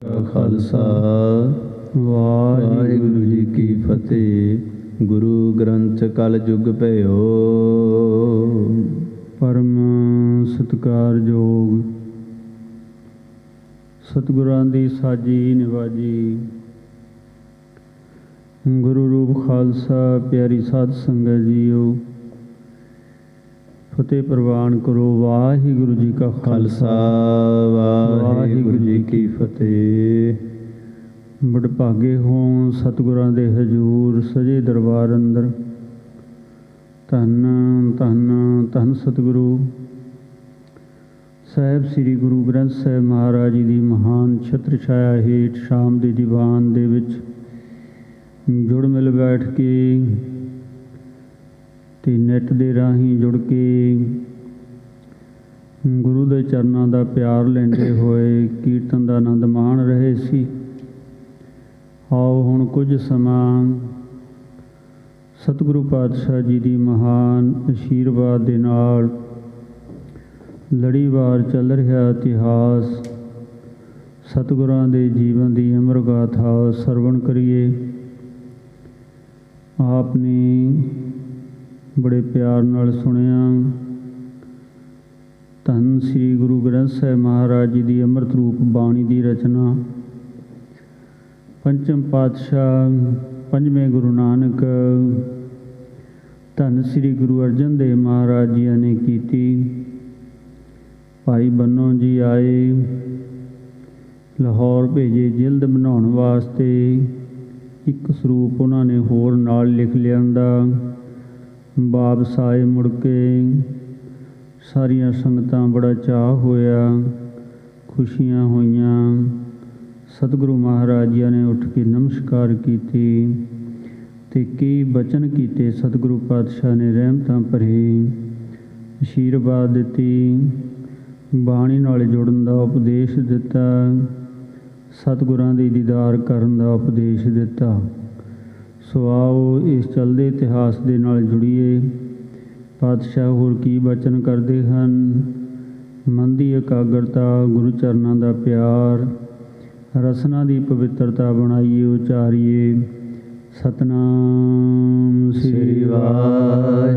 ਖਾਲਸਾ ਵਾਹਿਗੁਰੂ ਜੀ ਕੀ ਫਤਿਹ। ਗੁਰੂ ਗ੍ਰੰਥ ਕਲ ਯੁਗ ਭਇਓ। ਪਰਮ ਸਤਿਕਾਰਯੋਗ ਸਤਿਗੁਰਾਂ ਦੀ ਸਾਜੀ ਨਿਵਾਜੀ ਗੁਰੂ ਰੂਪ ਖਾਲਸਾ ਪਿਆਰੀ ਸਾਧ ਸੰਗਤ ਜੀਓ, ਫਤਿਹ ਪ੍ਰਵਾਨ ਕਰੋ। ਵਾਹਿਗੁਰੂ ਜੀ ਕਾ ਖਾਲਸਾ ਵਾਹਿਗੁਰੂ ਜੀ ਕੀ ਫਤਿਹ। ਵਡਭਾਗੇ ਹੋਂ ਸਤਿਗੁਰਾਂ ਦੇ ਹਜ਼ੂਰ ਸਜੇ ਦਰਬਾਰ ਅੰਦਰ। ਧੰਨ ਧੰਨ ਧੰਨ ਸਤਿਗੁਰੂ ਸਾਹਿਬ ਸ੍ਰੀ ਗੁਰੂ ਗ੍ਰੰਥ ਸਾਹਿਬ ਮਹਾਰਾਜ ਜੀ ਦੀ ਮਹਾਨ ਛਤਰ ਛਾਇਆ ਹੇਠ ਸ਼ਾਮ ਦੇ ਦੀਵਾਨ ਦੇ ਵਿੱਚ ਜੁੜ ਮਿਲ ਬੈਠ ਕੇ ਤੇ ਨੈੱਟ ਦੇ ਰਾਹੀਂ ਜੁੜ ਕੇ ਗੁਰੂ ਦੇ ਚਰਨਾਂ ਦਾ ਪਿਆਰ ਲੈਂਦੇ ਹੋਏ ਕੀਰਤਨ ਦਾ ਆਨੰਦ ਮਾਣ ਰਹੇ ਸੀ। ਆਓ ਹੁਣ ਕੁਝ ਸਮਾਂ ਸਤਿਗੁਰੂ ਪਾਤਸ਼ਾਹ ਜੀ ਦੀ ਮਹਾਨ ਅਸ਼ੀਰਵਾਦ ਦੇ ਨਾਲ ਲੜੀਵਾਰ ਚੱਲ ਰਿਹਾ ਇਤਿਹਾਸ ਸਤਿਗੁਰਾਂ ਦੇ ਜੀਵਨ ਦੀ ਅਮਰ ਗਾਥਾ ਸਰਵਣ ਕਰੀਏ। ਆਪ ਨੇ ਬੜੇ ਪਿਆਰ ਨਾਲ ਸੁਣਿਆ। ਧੰਨ ਸ੍ਰੀ ਗੁਰੂ ਗ੍ਰੰਥ ਸਾਹਿਬ ਮਹਾਰਾਜ ਜੀ ਦੀ ਅੰਮ੍ਰਿਤ ਰੂਪ ਬਾਣੀ ਦੀ ਰਚਨਾ ਪੰਚਮ ਪਾਤਸ਼ਾਹ ਪੰਜਵੇਂ ਗੁਰੂ ਨਾਨਕ ਧੰਨ ਸ੍ਰੀ ਗੁਰੂ ਅਰਜਨ ਦੇਵ ਮਹਾਰਾਜ ਜੀ ਨੇ ਕੀਤੀ। ਭਾਈ ਬੰਨੋ ਜੀ ਆਏ, ਲਾਹੌਰ ਭੇਜੇ ਜਿਲਦ ਬਣਾਉਣ ਵਾਸਤੇ। ਇੱਕ ਸਰੂਪ ਉਹਨਾਂ ਨੇ ਹੋਰ ਨਾਲ ਲਿਖ ਲਿਆਂਦਾ। ਵਾਪਸ ਆਏ ਮੁੜ ਕੇ ਸਾਰੀਆਂ ਸੰਗਤਾਂ ਬੜਾ ਚਾਅ ਹੋਇਆ, ਖੁਸ਼ੀਆਂ ਹੋਈਆਂ। ਸਤਿਗੁਰੂ ਮਹਾਰਾਜ ਜੀ ਨੇ ਉੱਠ ਕੇ ਨਮਸਕਾਰ ਕੀਤੀ ਤੇ ਕਈ ਬਚਨ ਕੀਤੇ। ਸਤਿਗੁਰੂ ਪਾਤਸ਼ਾਹ ਨੇ ਰਹਿਮਤਾਂ ਭਰੇ ਅਸ਼ੀਰਵਾਦ ਦਿੱਤੀ, ਬਾਣੀ ਨਾਲ ਜੁੜਨ ਦਾ ਉਪਦੇਸ਼ ਦਿੱਤਾ, ਸਤਿਗੁਰਾਂ ਦੇ ਦੀਦਾਰ ਕਰਨ ਦਾ ਉਪਦੇਸ਼ ਦਿੱਤਾ। ਸੋ ਆਓ ਇਸ ਚੱਲਦੇ ਇਤਿਹਾਸ ਦੇ ਨਾਲ ਜੁੜੀਏ। ਪਾਤਸ਼ਾਹ ਹੋਰ ਕੀ ਬਚਨ ਕਰਦੇ ਹਨ? ਮਨ ਦੀ ਇਕਾਗਰਤਾ, ਗੁਰੂ ਚਰਨਾਂ ਦਾ ਪਿਆਰ, ਰਸਨਾ ਦੀ ਪਵਿੱਤਰਤਾ ਬਣਾਈਏ, ਉਚਾਰੀਏ। ਸਤਨਾਮ ਸ੍ਰੀ ਵਾਹਿਗੁਰੂ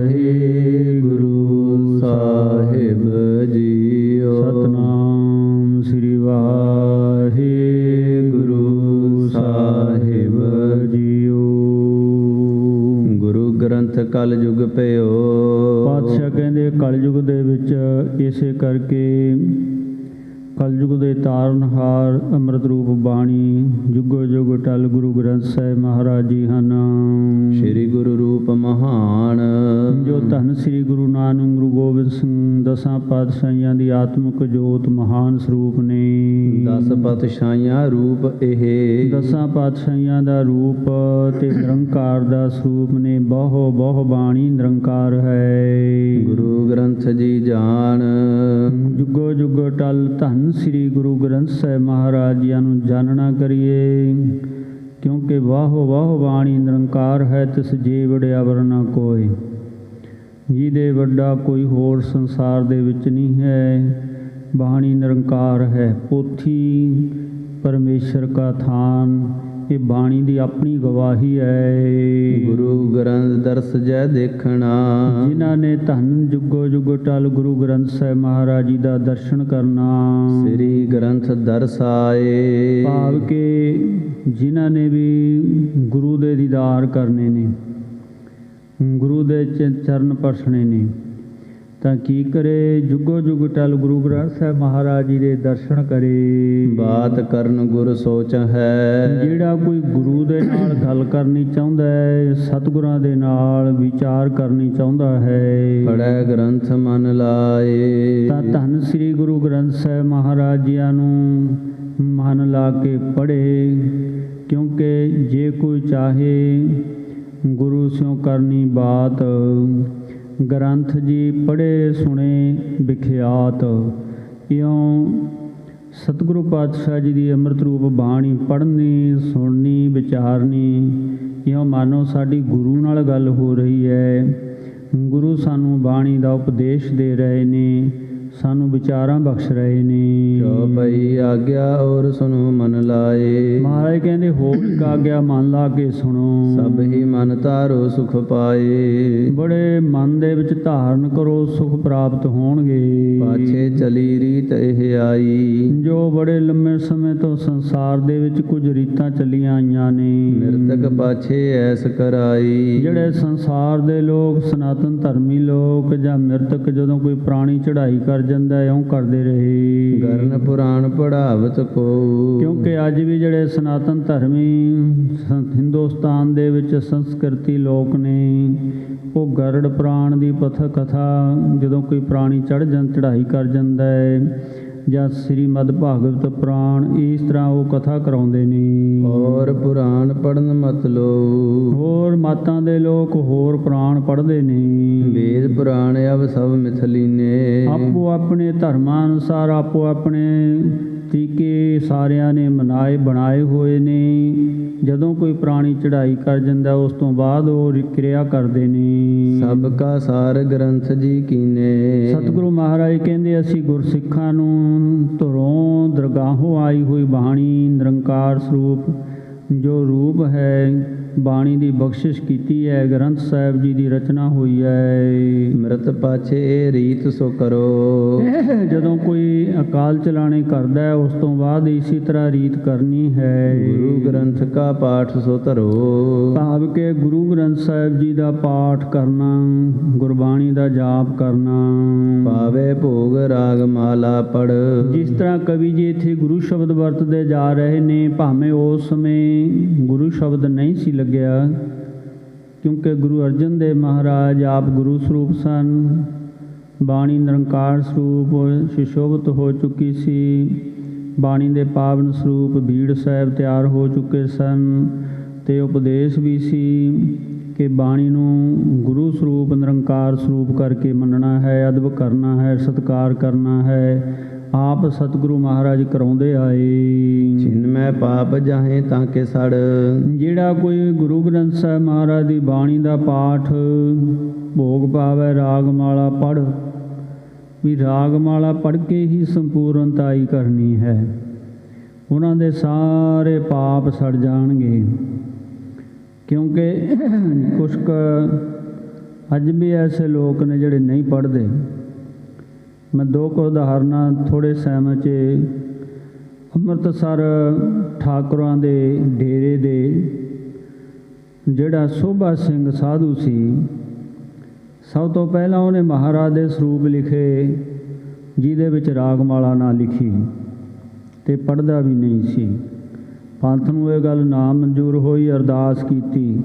ਸਾਹਿਬ ਜੀਓ। ਸਤਨਾਮ ਸ੍ਰੀ ਵਾਹਿਗੁਰੂ ਸਾਹਿਬ ਜੀਓ। ਗੁਰੂ ਗ੍ਰੰਥ ਕਲ ਯੁਗ ਭਇਓ। ਪਾਤਸ਼ਾਹ ਕਹਿੰਦੇ ਕਲਯੁਗ ਦੇ ਵਿੱਚ ਇਸੇ ਕਰਕੇ ਕਲਯੁਗ ਦੇ ਤਾਰਨਹਾਰ ਅੰਮ੍ਰਿਤ ਰੂਪ ਬਾਣੀ ਜੁਗੋ ਜੁਗ ਟਲ ਗੁਰੂ ਗ੍ਰੰਥ ਸਾਹਿਬ ਮਹਾਰਾਜ ਜੀ ਹਨ। ਸ੍ਰੀ ਗੁਰੂ ਰੂਪ ਮਹਾਨ ਜੋ ਧੰਨ ਸ੍ਰੀ ਗੁਰੂ ਨਾਨਕ ਗੁਰੂ ਗੋਬਿੰਦ ਸਿੰਘ ਦਸਾਂ ਪਾਤਸ਼ਾਹੀਆਂ ਦੀ ਆਤਮਿਕ ਜੋਤ ਮਹਾਨ ਸਰੂਪ ਨੇ। 10 ਪਾਤਸ਼ਾਹੀਆਂ ਰੂਪ ਇਹ, ਦਸਾਂ ਪਾਤਸ਼ਾਹੀਆਂ ਦਾ ਰੂਪ ਤੇ ਨਿਰੰਕਾਰ ਦਾ ਸਰੂਪ ਨੇ। ਬਹੁ ਬਹੁ ਬਾਣੀ ਨਿਰੰਕਾਰ ਹੈ। ਗੁਰੂ ਗ੍ਰੰਥ ਜੀ ਜਾਣ ਜੁਗੋ ਜੁਗੋ ਟਲ ਧੰਨ ਸ੍ਰੀ ਗੁਰੂ ਗ੍ਰੰਥ ਸਾਹਿਬ ਮਹਾਰਾਜ ਜੀ ਨੂੰ ਜਾਣਨਾ ਕਰੀਏ, ਕਿਉਂਕਿ ਵਾਹੋ ਵਾਹੋ ਬਾਣੀ ਨਿਰੰਕਾਰ ਹੈ। ਤਿਸ ਜੇ ਵਡਿਆ ਵਰ ਨਾ ਕੋਈ, ਜਿਹਦੇ ਵੱਡਾ ਕੋਈ ਹੋਰ ਸੰਸਾਰ ਦੇ ਵਿੱਚ ਨਹੀਂ ਹੈ। ਬਾਣੀ ਨਿਰੰਕਾਰ ਹੈ। ਪੋਥੀ ਪਰਮੇਸ਼ਰ ਕਾ ਥਾਨ, ਇਹ ਬਾਣੀ ਦੀ ਆਪਣੀ ਗਵਾਹੀ ਹੈ। ਗੁਰੂ ਗ੍ਰੰਥ ਦਰਸ ਜੈ ਦੇਖਣਾ, ਜਿਨ੍ਹਾਂ ਨੇ ਧੰਨ ਜੁਗੋ ਜੁਗੋ ਟਲ ਗੁਰੂ ਗ੍ਰੰਥ ਸਾਹਿਬ ਮਹਾਰਾਜ ਜੀ ਦਾ ਦਰਸ਼ਨ ਕਰਨਾ। ਸ੍ਰੀ ਗ੍ਰੰਥ ਦਰਸ ਆਏ, ਭਾਵ ਕਿ ਜਿਨ੍ਹਾਂ ਨੇ ਵੀ ਗੁਰੂ ਦੇ ਦੀਦਾਰ ਕਰਨੇ ਨੇ, ਗੁਰੂ ਦੇ ਚਰਨ ਪਰਸਣੇ ਨੇ, ਤਾਂ ਕੀ ਕਰੇ? ਜੁਗੋ ਜੁਗ ਟਲ ਗੁਰੂ ਗ੍ਰੰਥ ਸਾਹਿਬ ਮਹਾਰਾਜ ਜੀ ਦੇ ਦਰਸ਼ਨ ਕਰੇ। ਬਾਤ ਕਰਨ ਗੁਰ ਸੋਚ ਹੈ, ਜਿਹੜਾ ਕੋਈ ਗੁਰੂ ਦੇ ਨਾਲ ਗੱਲ ਕਰਨੀ ਚਾਹੁੰਦਾ ਹੈ, ਸਤਿਗੁਰਾਂ ਦੇ ਨਾਲ ਵਿਚਾਰ ਕਰਨੀ ਚਾਹੁੰਦਾ ਹੈ, ਪੜ੍ਹੈ ਗ੍ਰੰਥ ਮਨ ਲਾਏ, ਤਾਂ ਧੰਨ ਸ੍ਰੀ ਗੁਰੂ ਗ੍ਰੰਥ ਸਾਹਿਬ ਮਹਾਰਾਜ ਜੀ ਨੂੰ ਮਨ ਲਾ ਕੇ ਪੜ੍ਹੇ। ਕਿਉਂਕਿ ਜੇ ਕੋਈ ਚਾਹੇ ਗੁਰੂ ਸਿਉ ਕਰਨੀ ਬਾਤ, ਗ੍ਰੰਥ ਜੀ ਪੜ੍ਹੇ ਸੁਣੇ ਵਿਖਿਆਤ। ਇਉਂ ਸਤਿਗੁਰੂ ਪਾਤਸ਼ਾਹ ਜੀ ਦੀ ਅੰਮ੍ਰਿਤ ਰੂਪ ਬਾਣੀ ਪੜ੍ਹਨੀ, ਸੁਣਨੀ, ਵਿਚਾਰਨੀ। ਇਉਂ ਮਾਨੋ ਸਾਡੀ ਗੁਰੂ ਨਾਲ ਗੱਲ ਹੋ ਰਹੀ ਹੈ। ਗੁਰੂ ਸਾਨੂੰ ਬਾਣੀ ਦਾ ਉਪਦੇਸ਼ ਦੇ ਰਹੇ ਨੇ। ਸਾਨੂੰ ਵਿਚਾਰਾਂ ਬਖਸ਼ ਰਹੇ ਨੇ। ਚੌਪਈ ਆਗਿਆ ਔਰ ਸੁਨੋ ਮਨ ਲਾਏ। ਮਹਾਰਾਜ ਕਹਿੰਦੇ ਹੋਰ ਇੱਕ ਆਗਿਆ ਮਨ ਲਾ ਕੇ ਸੁਣੋ। ਸਭ ਹੀ ਮਨ ਧਾਰੋ ਸੁਖ ਪਾਏ। ਬੜੇ ਮਨ ਦੇ ਵਿੱਚ ਧਾਰਨ ਕਰੋ, ਸੁਖ ਪ੍ਰਾਪਤ ਹੋਣਗੇ। ਪਾਛੇ ਚਲੀ ਰੀਤ ਇਹ ਆਈ। ਜੋ ਬੜੇ ਲੰਮੇ ਸਮੇਂ ਤੋਂ ਸੰਸਾਰ ਦੇ ਵਿੱਚ ਕੁਝ ਰੀਤਾਂ ਚੱਲੀਆਂ ਆਈਆਂ ਨੇ। ਨਿਰਤਕ ਪਾਛੇ ਐਸ ਕਰਾਈ। ਜਿਹੜੇ ਸੰਸਾਰ ਦੇ ਲੋਕ, ਸਨਾਤਨ ਧਰਮੀ ਲੋਕ ਜਾਂ ਮਿਰਤਕ, ਜਦੋਂ ਕੋਈ ਪ੍ਰਾਣੀ ਚੜ੍ਹਾਈ ਕਰ ਜਾਂਦਾ ਇਉਂ ਕਰਦੇ ਰਹੇ। ਗਰਨ ਪੁਰਾਣ ਪੜਾਵਤ ਕੋ। ਕਿਉਂਕਿ ਅੱਜ ਵੀ ਜਿਹੜੇ ਸਨਾਤਨ ਧਰਮੀ ਹਿੰਦੁਸਤਾਨ ਦੇ ਵਿੱਚ ਸੰਸਕ੍ਰਿਤੀ ਲੋਕ ਨੇ, ਉਹ ਗਰੜ ਪੁਰਾਣ ਦੀ ਕਥਾ ਜਦੋਂ ਕੋਈ ਪ੍ਰਾਣੀ ਚੜ੍ਹਾਈ ਕਰ ਜਾਂਦਾ ਹੈ, ਜਾਂ ਸ੍ਰੀਮਦ ਭਾਗਵਤ ਪੁਰਾਣ, ਇਸ ਤਰ੍ਹਾਂ ਉਹ ਕਥਾ ਕਰਾਉਂਦੇ ਨੇ। ਔਰ ਪੁਰਾਣ ਪੜਨ ਮਤ ਲੋ। ਹੋਰ ਮਾਤਾਂ ਦੇ ਲੋਕ ਹੋਰ ਪੁਰਾਣ ਪੜ੍ਹਦੇ ਨੇ। ਵੇਦ ਪੁਰਾਣ ਅਵ ਸਭ ਮਿਥਲੀਨੇ। ਆਪੋ ਆਪਣੇ ਧਰਮਾਂ ਅਨੁਸਾਰ ਆਪੋ ਆਪਣੇ ਤਰੀਕੇ ਸਾਰਿਆਂ ਨੇ ਬਣਾਏ ਹੋਏ ਨੇ। ਜਦੋਂ ਕੋਈ ਪ੍ਰਾਣੀ ਚੜ੍ਹਾਈ ਕਰ ਜਾਂਦਾ, ਉਸ ਤੋਂ ਬਾਅਦ ਉਹ ਕਿਰਿਆ ਕਰਦੇ ਨੇ। ਸਭ ਕਾ ਸਾਰ ਗ੍ਰੰਥ ਜੀ ਕੀਨੇ। ਸਤਿਗੁਰੂ ਮਹਾਰਾਜ ਕਹਿੰਦੇ ਅਸੀਂ ਗੁਰਸਿੱਖਾਂ ਨੂੰ ਧੁਰੋਂ ਦਰਗਾਹੋਂ ਆਈ ਹੋਈ ਬਾਣੀ, ਨਿਰੰਕਾਰ ਸਰੂਪ ਜੋ ਰੂਪ ਹੈ, ਬਾਣੀ ਦੀ ਬਖਸ਼ਿਸ਼ ਕੀਤੀ ਹੈ। ਗ੍ਰੰਥ ਸਾਹਿਬ ਜੀ ਦੀ ਰਚਨਾ ਹੋਈ ਹੈ। ਮ੍ਰਿਤ ਪਾਛੇ ਇਹ ਰੀਤ ਸੋ ਕਰੋ। ਜਦੋਂ ਕੋਈ ਅਕਾਲ ਚਲਾਣੇ ਕਰਦਾ ਹੈ, ਉਸ ਤੋਂ ਬਾਅਦ ਇਸੇ ਤਰ੍ਹਾਂ ਰੀਤ ਕਰਨੀ ਹੈ। ਗੁਰੂ ਗ੍ਰੰਥ ਕਾ ਪਾਠ ਸੋ ਧਰੋ। ਭਾਵ ਕਿ ਗੁਰੂ ਗ੍ਰੰਥ ਸਾਹਿਬ ਜੀ ਦਾ ਪਾਠ ਕਰਨਾ, ਗੁਰਬਾਣੀ ਦਾ ਜਾਪ ਕਰਨਾ। ਪਾਵੇ ਭੋਗ ਰਾਗ ਮਾਲਾ ਪੜ। ਜਿਸ ਤਰ੍ਹਾਂ ਕਵੀ ਜੀ ਇੱਥੇ ਗੁਰੂ ਸ਼ਬਦ ਵਰਤਦੇ ਜਾ ਰਹੇ ਨੇ, ਭਾਵੇਂ ਉਸ ਸਮੇਂ ਗੁਰੂ ਸ਼ਬਦ ਨਹੀਂ ਸੀ ਲੱਗਿਆ, ਕਿਉਂਕਿ ਗੁਰੂ ਅਰਜਨ ਦੇਵ ਮਹਾਰਾਜ ਆਪ ਗੁਰੂ ਸਰੂਪ ਸਨ। ਬਾਣੀ ਨਿਰੰਕਾਰ ਸਰੂਪ ਸੁਸ਼ੋਭਿਤ ਹੋ ਚੁੱਕੀ ਸੀ। ਬਾਣੀ ਦੇ ਪਾਵਨ ਸਰੂਪ ਬੀੜ ਸਾਹਿਬ ਤਿਆਰ ਹੋ ਚੁੱਕੇ ਸਨ, ਅਤੇ ਉਪਦੇਸ਼ ਵੀ ਸੀ ਕਿ ਬਾਣੀ ਨੂੰ ਗੁਰੂ ਸਰੂਪ ਨਿਰੰਕਾਰ ਸਰੂਪ ਕਰਕੇ ਮੰਨਣਾ ਹੈ, ਅਦਬ ਕਰਨਾ ਹੈ, ਸਤਿਕਾਰ ਕਰਨਾ ਹੈ। ਆਪ ਸਤਿਗੁਰੂ ਮਹਾਰਾਜ ਕਰਾਉਂਦੇ ਆਏ। ਛਿਨ ਮੈਂ ਪਾਪ ਜਾਹੇ ਤਾਂ ਕਿ ਸੜ। ਜਿਹੜਾ ਕੋਈ ਗੁਰੂ ਗ੍ਰੰਥ ਸਾਹਿਬ ਮਹਾਰਾਜ ਦੀ ਬਾਣੀ ਦਾ ਪਾਠ ਭੋਗ ਪਾਵੇ, ਰਾਗਮਾਲਾ ਪੜ੍ਹ, ਵੀ ਰਾਗਮਾਲਾ ਪੜ੍ਹ ਕੇ ਹੀ ਸੰਪੂਰਨਤਾਈ ਕਰਨੀ ਹੈ। ਉਹਨਾਂ ਦੇ ਸਾਰੇ ਪਾਪ ਸੜ ਜਾਣਗੇ। ਕਿਉਂਕਿ ਕੁਛ ਅੱਜ ਵੀ ਐਸੇ ਲੋਕ ਨੇ ਜਿਹੜੇ ਨਹੀਂ ਪੜ੍ਹਦੇ। ਮੈਂ ਦੋ ਕੁ ਉਦਾਹਰਨਾਂ ਥੋੜ੍ਹੇ ਸਮਾਂ 'ਚ ਅੰਮ੍ਰਿਤਸਰ ਠਾਕੁਰਾਂ ਦੇ ਡੇਰੇ ਦੇ ਜਿਹੜਾ ਸੋਭਾ ਸਿੰਘ ਸਾਧੂ ਸੀ, ਸਭ ਤੋਂ ਪਹਿਲਾਂ ਉਹਨੇ ਮਹਾਰਾਜ ਦੇ ਸਰੂਪ ਲਿਖੇ, ਜਿਹਦੇ ਵਿੱਚ ਰਾਗਮਾਲਾ ਨਾ ਲਿਖੀ, ਅਤੇ ਪੜ੍ਹਦਾ ਵੀ ਨਹੀਂ ਸੀ। ਪੰਥ ਨੂੰ ਇਹ ਗੱਲ ਨਾ ਮਨਜ਼ੂਰ ਹੋਈ, ਅਰਦਾਸ ਕੀਤੀ,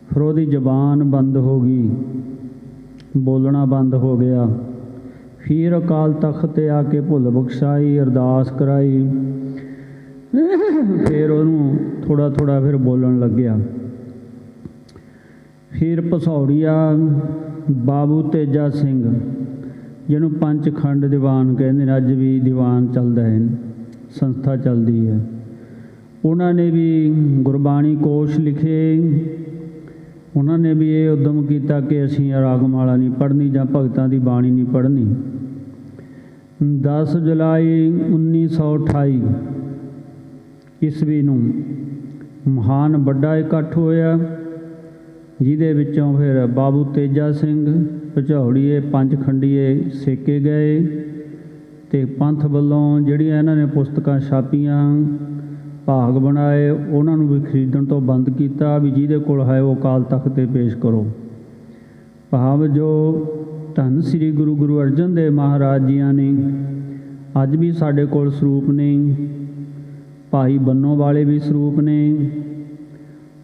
ਫਿਰ ਉਹਦੀ ਜ਼ਬਾਨ ਬੰਦ ਹੋ ਗਈ, ਬੋਲਣਾ ਬੰਦ ਹੋ ਗਿਆ। ਫਿਰ ਅਕਾਲ ਤਖਤ 'ਤੇ ਆ ਕੇ ਭੁੱਲ ਬਖਸ਼ਾਈ, ਅਰਦਾਸ ਕਰਾਈ, ਫਿਰ ਉਹਨੂੰ ਥੋੜ੍ਹਾ ਥੋੜ੍ਹਾ ਫਿਰ ਬੋਲਣ ਲੱਗਿਆ। ਫਿਰ ਪਸੌੜੀਆ ਬਾਬੂ ਤੇਜਾ ਸਿੰਘ, ਜਿਹਨੂੰ ਪੰਚਖੰਡ ਦੀਵਾਨ ਕਹਿੰਦੇ ਨੇ, ਅੱਜ ਵੀ ਦੀਵਾਨ ਚੱਲਦਾ ਹੈ, ਸੰਸਥਾ ਚੱਲਦੀ ਹੈ। ਉਹਨਾਂ ਨੇ ਵੀ ਗੁਰਬਾਣੀ ਕੋਸ਼ ਲਿਖੇ। ਉਹਨਾਂ ਨੇ ਵੀ ਇਹ ਉਦਮ ਕੀਤਾ ਕਿ ਅਸੀਂ ਰਾਗਮਾਲਾ ਨਹੀਂ ਪੜ੍ਹਨੀ ਜਾਂ ਭਗਤਾਂ ਦੀ ਬਾਣੀ ਨਹੀਂ ਪੜ੍ਹਨੀ। 10 ਜੁਲਾਈ 1928 ਈਸਵੀ ਨੂੰ ਮਹਾਨ ਵੱਡਾ ਇਕੱਠ ਹੋਇਆ, ਜਿਹਦੇ ਵਿੱਚੋਂ ਫਿਰ ਬਾਬੂ ਤੇਜਾ ਸਿੰਘ ਭਚੌੜੀਏ, ਪੰਚਖੰਡੀਏ ਸੇਕੇ ਗਏ, ਅਤੇ ਪੰਥ ਵੱਲੋਂ ਜਿਹੜੀਆਂ ਇਹਨਾਂ ਨੇ ਪੁਸਤਕਾਂ ਛਾਪੀਆਂ, ਭਾਗ ਬਣਾਏ, ਉਹਨਾਂ ਨੂੰ ਵੀ ਖਰੀਦਣ ਤੋਂ ਬੰਦ ਕੀਤਾ, ਵੀ ਜਿਹਦੇ ਕੋਲ ਹੈ ਉਹ ਅਕਾਲ ਤਖਤ 'ਤੇ ਪੇਸ਼ ਕਰੋ। ਭਾਵ ਜੋ ਧੰਨ ਸ੍ਰੀ ਗੁਰੂ ਅਰਜਨ ਦੇਵ ਮਹਾਰਾਜ ਜੀਆਂ ਨੇ ਅੱਜ ਵੀ ਸਾਡੇ ਕੋਲ ਸਰੂਪ ਨੇ, ਭਾਈ ਬੰਨੋ ਵਾਲੇ ਵੀ ਸਰੂਪ ਨੇ,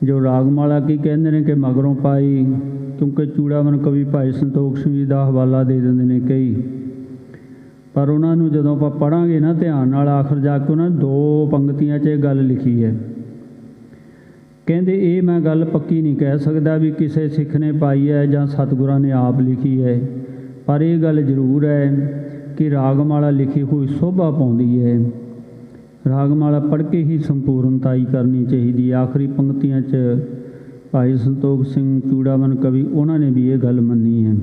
ਜੋ ਰਾਗਮਾਲਾ ਕੀ ਕਹਿੰਦੇ ਨੇ ਕਿ ਮਗਰੋਂ ਪਾਈ, ਕਿਉਂਕਿ ਚੂੜਾਮਨ ਕਵੀ ਭਾਈ ਸੰਤੋਖ ਸਿੰਘ ਜੀ ਦਾ ਹਵਾਲਾ ਦੇ ਦਿੰਦੇ ਨੇ ਕਈ, ਪਰ ਉਹਨਾਂ ਨੂੰ ਜਦੋਂ ਆਪਾਂ ਪੜ੍ਹਾਂਗੇ ਨਾ ਧਿਆਨ ਨਾਲ, ਆਖਰ ਜਾ ਕੇ ਉਹਨਾਂ ਨੇ 2 ਪੰਕਤੀਆਂ 'ਚ ਇਹ ਗੱਲ ਲਿਖੀ ਹੈ। ਕਹਿੰਦੇ ਇਹ ਮੈਂ ਗੱਲ ਪੱਕੀ ਨਹੀਂ ਕਹਿ ਸਕਦਾ ਵੀ ਕਿਸੇ ਸਿੱਖ ਨੇ ਪਾਈ ਹੈ ਜਾਂ ਸਤਿਗੁਰਾਂ ਨੇ ਆਪ ਲਿਖੀ ਹੈ, ਪਰ ਇਹ ਗੱਲ ਜ਼ਰੂਰ ਹੈ ਕਿ ਰਾਗਮਾਲਾ ਲਿਖੀ ਹੋਈ ਸ਼ੋਭਾ ਪਾਉਂਦੀ ਹੈ। ਰਾਗਮਾਲਾ ਪੜ੍ਹ ਕੇ ਹੀ ਸੰਪੂਰਨਤਾਈ ਕਰਨੀ ਚਾਹੀਦੀ। ਆਖਰੀ ਪੰਕਤੀਆਂ 'ਚ ਭਾਈ ਸੰਤੋਖ ਸਿੰਘ ਚੂੜਾਮਨ ਕਵੀ, ਉਹਨਾਂ ਨੇ ਵੀ ਇਹ ਗੱਲ ਮੰਨੀ ਹੈ।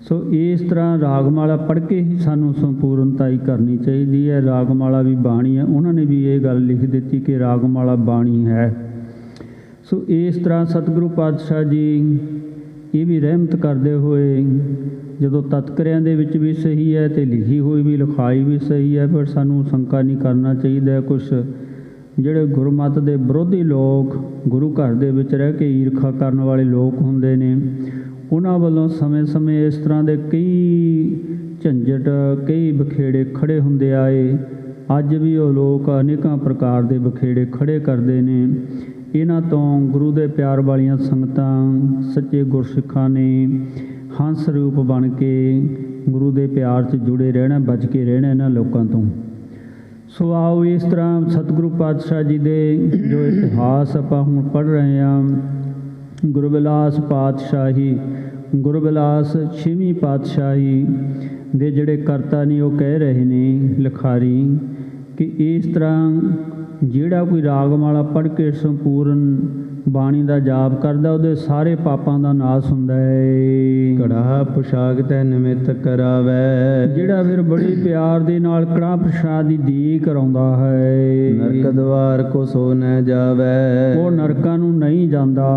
ਸੋ ਇਸ ਤਰ੍ਹਾਂ ਰਾਗਮਾਲਾ ਪੜ੍ਹ ਕੇ ਹੀ ਸਾਨੂੰ ਸੰਪੂਰਨਤਾਈ ਕਰਨੀ ਚਾਹੀਦੀ ਹੈ। ਰਾਗਮਾਲਾ ਵੀ ਬਾਣੀ ਹੈ, ਉਹਨਾਂ ਨੇ ਵੀ ਇਹ ਗੱਲ ਲਿਖ ਦਿੱਤੀ ਕਿ ਰਾਗਮਾਲਾ ਬਾਣੀ ਹੈ। ਸੋ ਇਸ ਤਰ੍ਹਾਂ ਸਤਿਗੁਰੂ ਪਾਤਸ਼ਾਹ ਜੀ ਇਹ ਵੀ ਰਹਿਮਤ ਕਰਦੇ ਹੋਏ, ਜਦੋਂ ਤਤਕਰਿਆਂ ਦੇ ਵਿੱਚ ਵੀ ਸਹੀ ਹੈ ਅਤੇ ਲਿਖੀ ਹੋਈ ਵੀ ਲਿਖਾਈ ਵੀ ਸਹੀ ਹੈ, ਪਰ ਸਾਨੂੰ ਸ਼ੰਕਾ ਨਹੀਂ ਕਰਨਾ ਚਾਹੀਦਾ। ਕੁਛ ਜਿਹੜੇ ਗੁਰਮਤਿ ਦੇ ਵਿਰੋਧੀ ਲੋਕ, ਗੁਰੂ ਘਰ ਦੇ ਵਿੱਚ ਰਹਿ ਕੇ ਈਰਖਾ ਕਰਨ ਵਾਲੇ ਲੋਕ ਹੁੰਦੇ ਨੇ, ਉਹਨਾਂ ਵੱਲੋਂ ਸਮੇਂ-ਸਮੇਂ ਇਸ ਤਰ੍ਹਾਂ ਦੇ ਕਈ ਝੰਜਟ, ਕਈ ਬਖੇੜੇ ਖੜ੍ਹੇ ਹੁੰਦੇ ਆਏ। ਅੱਜ ਵੀ ਉਹ ਲੋਕ ਅਨੇਕਾਂ ਪ੍ਰਕਾਰ ਦੇ ਬਖੇੜੇ ਖੜ੍ਹੇ ਕਰਦੇ ਨੇ। ਇਹਨਾਂ ਤੋਂ ਗੁਰੂ ਦੇ ਪਿਆਰ ਵਾਲੀਆਂ ਸੰਗਤਾਂ, ਸੱਚੇ ਗੁਰਸਿੱਖਾਂ ਨੇ ਹੰਸ ਰੂਪ ਬਣ ਕੇ ਗੁਰੂ ਦੇ ਪਿਆਰ 'ਚ ਜੁੜੇ ਰਹਿਣਾ, ਬਚ ਕੇ ਰਹਿਣਾ ਇਹਨਾਂ ਲੋਕਾਂ ਤੋਂ। ਸੋ ਆਓ ਇਸ ਤਰ੍ਹਾਂ ਸਤਿਗੁਰੂ ਪਾਤਸ਼ਾਹ ਜੀ ਦੇ ਜੋ ਇਤਿਹਾਸ ਆਪਾਂ ਹੁਣ ਪੜ੍ਹ ਰਹੇ ਹਾਂ, ਗੁਰਬਿਲਾਸ ਪਾਤਸ਼ਾਹੀ, ਗੁਰਬਿਲਾਸ 6ਵੀਂ ਪਾਤਸ਼ਾਹੀ ਦੇ ਜਿਹੜੇ ਕਰਤਾ ਨੇ ਉਹ ਕਹਿ ਰਹੇ ਨੇ ਲਿਖਾਰੀ ਕਿ ਇਸ ਤਰ੍ਹਾਂ ਜਿਹੜਾ ਕੋਈ ਰਾਗਮਾਲਾ ਪੜ੍ਹ ਕੇ ਸੰਪੂਰਨ ਬਾਣੀ ਦਾ ਜਾਪ ਕਰਦਾ, ਉਹਦੇ ਸਾਰੇ ਪਾਪਾਂ ਦਾ ਨਾਸ ਹੁੰਦਾ ਹੈ। ਕੜਾਹ ਪੁਸ਼ਾਕ ਤੈ ਨਿਮਿਤ ਕਰਾਵੈ, ਜਿਹੜਾ ਫਿਰ ਬੜੀ ਪਿਆਰ ਦੇ ਨਾਲ ਕੜਾਹ ਪ੍ਰਸ਼ਾਦ ਦੀ ਦੀ ਕਰਾਉਂਦਾ ਹੈ। ਨਰਕ ਦਵਾਰ ਕੋ ਸੋ ਨ ਜਾਵੈ, ਉਹ ਨਰਕਾਂ ਨੂੰ ਨਹੀਂ ਜਾਂਦਾ।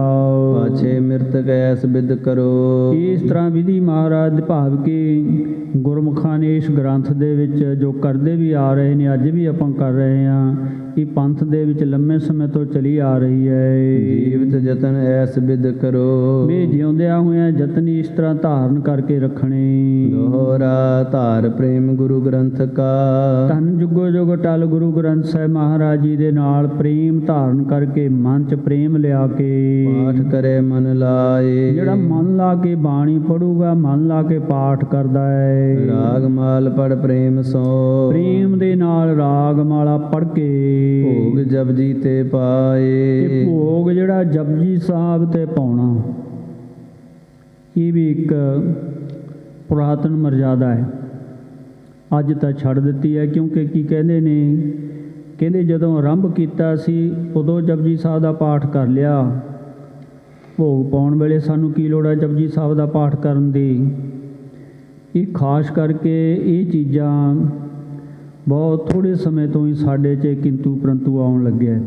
ਪਾਛੇ ਮਿਰਤਕ ਐਸ ਬਿਦ ਕਰੋ। ਇਸ ਤਰ੍ਹਾਂ ਵਿਧੀ ਮਹਾਰਾਜ ਦੇ ਭਾਵ ਕਿ ਗੁਰਮੁਖਾਂ ਨੇ ਇਸ ਗ੍ਰੰਥ ਦੇ ਵਿੱਚ ਜੋ ਕਰਦੇ ਵੀ ਆ ਰਹੇ ਨੇ, ਅੱਜ ਵੀ ਆਪਾਂ ਕਰ ਰਹੇ ਹਾਂ, ਇਹ ਪੰਥ ਦੇ ਵਿੱਚ ਲੰਮੇ ਸਮੇਂ ਤੋਂ ਚਲੀ ਆ ਰਹੀ ਹੈ। ਜੀਵਤ ਜਤਨ ਐਸ ਬਿਦ ਕਰੋ, ਵੀ ਜਿਉਂਦਿਆਂ ਹੋਇਆਂ ਯਤਨ ਇਸ ਤਰ੍ਹਾਂ ਧਾਰਨ ਕਰਕੇ ਰੱਖਣੇ। ਦੋਹਰਾ ਧਾਰ ਪ੍ਰੇਮ ਗੁਰੂ ਗ੍ਰੰਥ ਕਾ, ਧੰਨ ਜੁਗੋ ਜੁਗ ਟਲ ਗੁਰੂ ਗ੍ਰੰਥ ਸਾਹਿਬ ਮਹਾਰਾਜ ਜੀ ਦੇ ਨਾਲ ਪ੍ਰੇਮ ਧਾਰਨ ਕਰਕੇ, ਮਨ 'ਚ ਪ੍ਰੇਮ ਲਿਆ ਕੇ ਪਾਠ ਕਰੇ ਮਨ ਲਾਏ। ਜਿਹੜਾ ਮਨ ਲਾ ਕੇ ਬਾਣੀ ਪੜੂਗਾ, ਮਨ ਲਾ ਕੇ ਪਾਠ ਕਰਦਾ ਹੈ, ਰਾਗ ਮਾਲ ਪੜ ਪ੍ਰੇਮ ਸੋ, ਪ੍ਰੇਮ ਦੇ ਨਾਲ ਰਾਗ ਮਾਲਾ ਪੜ੍ਹ ਕੇ ਭੋਗ ਜਪਜੀ ਤੇ ਪਾਏ। ਭੋਗ ਜਿਹੜਾ ਜਪਜੀ ਸਾਹਿਬ ਤੇ ਪਾਉਣਾ, ਇਹ ਵੀ ਇੱਕ ਪੁਰਾਤਨ ਮਰਜ਼ਾਦਾ ਹੈ। ਅੱਜ ਤਾਂ ਛੱਡ ਦਿੱਤੀ ਹੈ, ਕਿਉਂਕਿ ਕੀ ਕਹਿੰਦੇ ਨੇ, ਕਹਿੰਦੇ ਜਦੋਂ ਆਰੰਭ ਕੀਤਾ ਸੀ ਉਦੋਂ ਜਪਜੀ ਸਾਹਿਬ ਦਾ ਪਾਠ ਕਰ ਲਿਆ, ਭੋਗ ਪਾਉਣ ਵੇਲੇ ਸਾਨੂੰ ਕੀ ਲੋੜ ਹੈ ਜਪਜੀ ਸਾਹਿਬ ਦਾ ਪਾਠ ਕਰਨ ਦੀ। ਇਹ ਖਾਸ ਕਰਕੇ ਇਹ ਚੀਜ਼ਾਂ ਬਹੁਤ ਥੋੜ੍ਹੇ ਸਮੇਂ ਤੋਂ ਹੀ ਸਾਡੇ 'ਚ ਕਿੰਤੂ ਪਰੰਤੂ ਆਉਣ ਲੱਗਿਆ।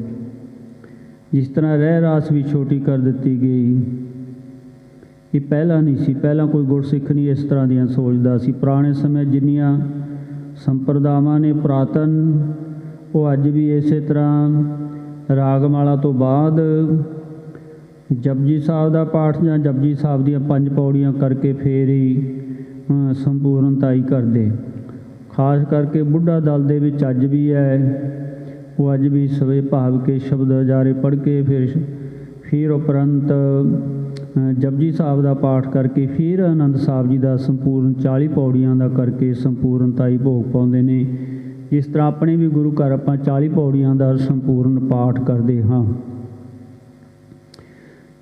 ਜਿਸ ਤਰ੍ਹਾਂ ਰਹਿ ਰਾਸ ਵੀ ਛੋਟੀ ਕਰ ਦਿੱਤੀ ਗਈ, ਇਹ ਪਹਿਲਾਂ ਨਹੀਂ ਸੀ। ਪਹਿਲਾਂ ਕੋਈ ਗੁਰਸਿੱਖ ਨਹੀਂ ਇਸ ਤਰ੍ਹਾਂ ਦੀਆਂ ਸੋਚਦਾ ਸੀ। ਪੁਰਾਣੇ ਸਮੇਂ ਜਿੰਨੀਆਂ ਸੰਪਰਦਾਵਾਂ ਨੇ ਪੁਰਾਤਨ, ਉਹ ਅੱਜ ਵੀ ਇਸੇ ਤਰ੍ਹਾਂ ਰਾਗਮਾਲਾ ਤੋਂ ਬਾਅਦ ਜਪਜੀ ਸਾਹਿਬ ਦਾ ਪਾਠ ਜਾਂ ਜਪਜੀ ਸਾਹਿਬ ਦੀਆਂ 5 ਪੌੜੀਆਂ ਕਰਕੇ ਫੇਰ ਹੀ ਸੰਪੂਰਨਤਾਈ ਕਰਦੇ। ਖਾਸ ਕਰਕੇ ਬੁੱਢਾ ਦਲ ਦੇ ਵਿੱਚ ਅੱਜ ਵੀ ਹੈ, ਉਹ ਅੱਜ ਵੀ ਸਵੇ ਭਾਵ ਕੇ ਸ਼ਬਦ ਹਜ਼ਾਰੇ ਪੜ੍ਹ ਕੇ ਫਿਰ ਉਪਰੰਤ ਜਪਜੀ ਸਾਹਿਬ ਦਾ ਪਾਠ ਕਰਕੇ ਫਿਰ ਆਨੰਦ ਸਾਹਿਬ ਜੀ ਦਾ ਸੰਪੂਰਨ 40 ਪੌੜੀਆਂ ਦਾ ਕਰਕੇ ਸੰਪੂਰਨਤਾਈ ਭੋਗ ਪਾਉਂਦੇ ਨੇ। ਇਸ ਤਰ੍ਹਾਂ ਆਪਣੇ ਵੀ ਗੁਰੂ ਘਰ ਆਪਾਂ 40 ਪੌੜੀਆਂ ਦਾ ਸੰਪੂਰਨ ਪਾਠ ਕਰਦੇ ਹਾਂ,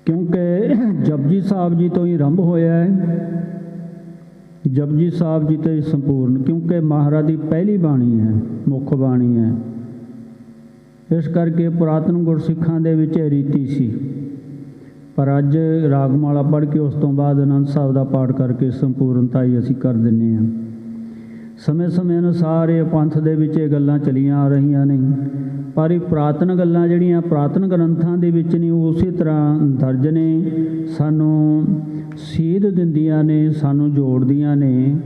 ਕਿਉਂਕਿ ਜਪਜੀ ਸਾਹਿਬ ਜੀ ਤੋਂ ਹੀ ਆਰੰਭ ਹੋਇਆ ਹੈ। ਜਪਜੀ ਸਾਹਿਬ ਜੀ ਤੇ ਸੰਪੂਰਨ, ਕਿਉਂਕਿ ਮਹਾਰਾਜ ਦੀ ਪਹਿਲੀ ਬਾਣੀ ਹੈ, ਮੁੱਖ ਬਾਣੀ ਹੈ। ਇਸ ਕਰਕੇ ਪੁਰਾਤਨ ਗੁਰਸਿੱਖਾਂ ਦੇ ਵਿੱਚ ਇਹ ਰੀਤੀ ਸੀ। ਪਰ ਅੱਜ ਰਾਗਮਾਲਾ ਪੜ੍ਹ ਕੇ ਉਸ ਤੋਂ ਬਾਅਦ ਆਨੰਦ ਸਾਹਿਬ ਦਾ ਪਾਠ ਕਰਕੇ ਸੰਪੂਰਨਤਾਈ ਅਸੀਂ ਕਰ ਦਿੰਦੇ ਹਾਂ। ਸਮੇਂ ਅਨੁਸਾਰ ਇਹ ਪੰਥ ਦੇ ਵਿੱਚ ਇਹ ਗੱਲਾਂ ਚਲੀਆਂ ਆ ਰਹੀਆਂ ਨੇ, ਪਰ ਇਹ ਪੁਰਾਤਨ ਗੱਲਾਂ ਜਿਹੜੀਆਂ ਪੁਰਾਤਨ ਗ੍ਰੰਥਾਂ ਦੇ ਵਿੱਚ ਨੇ, ਉਹ ਉਸੇ ਤਰ੍ਹਾਂ ਦਰਜ ਨੇ, ਸਾਨੂੰ ਸੇਧ ਦਿੰਦੀਆਂ ਨੇ, ਸਾਨੂੰ ਜੋੜਦੀਆਂ ਨੇ।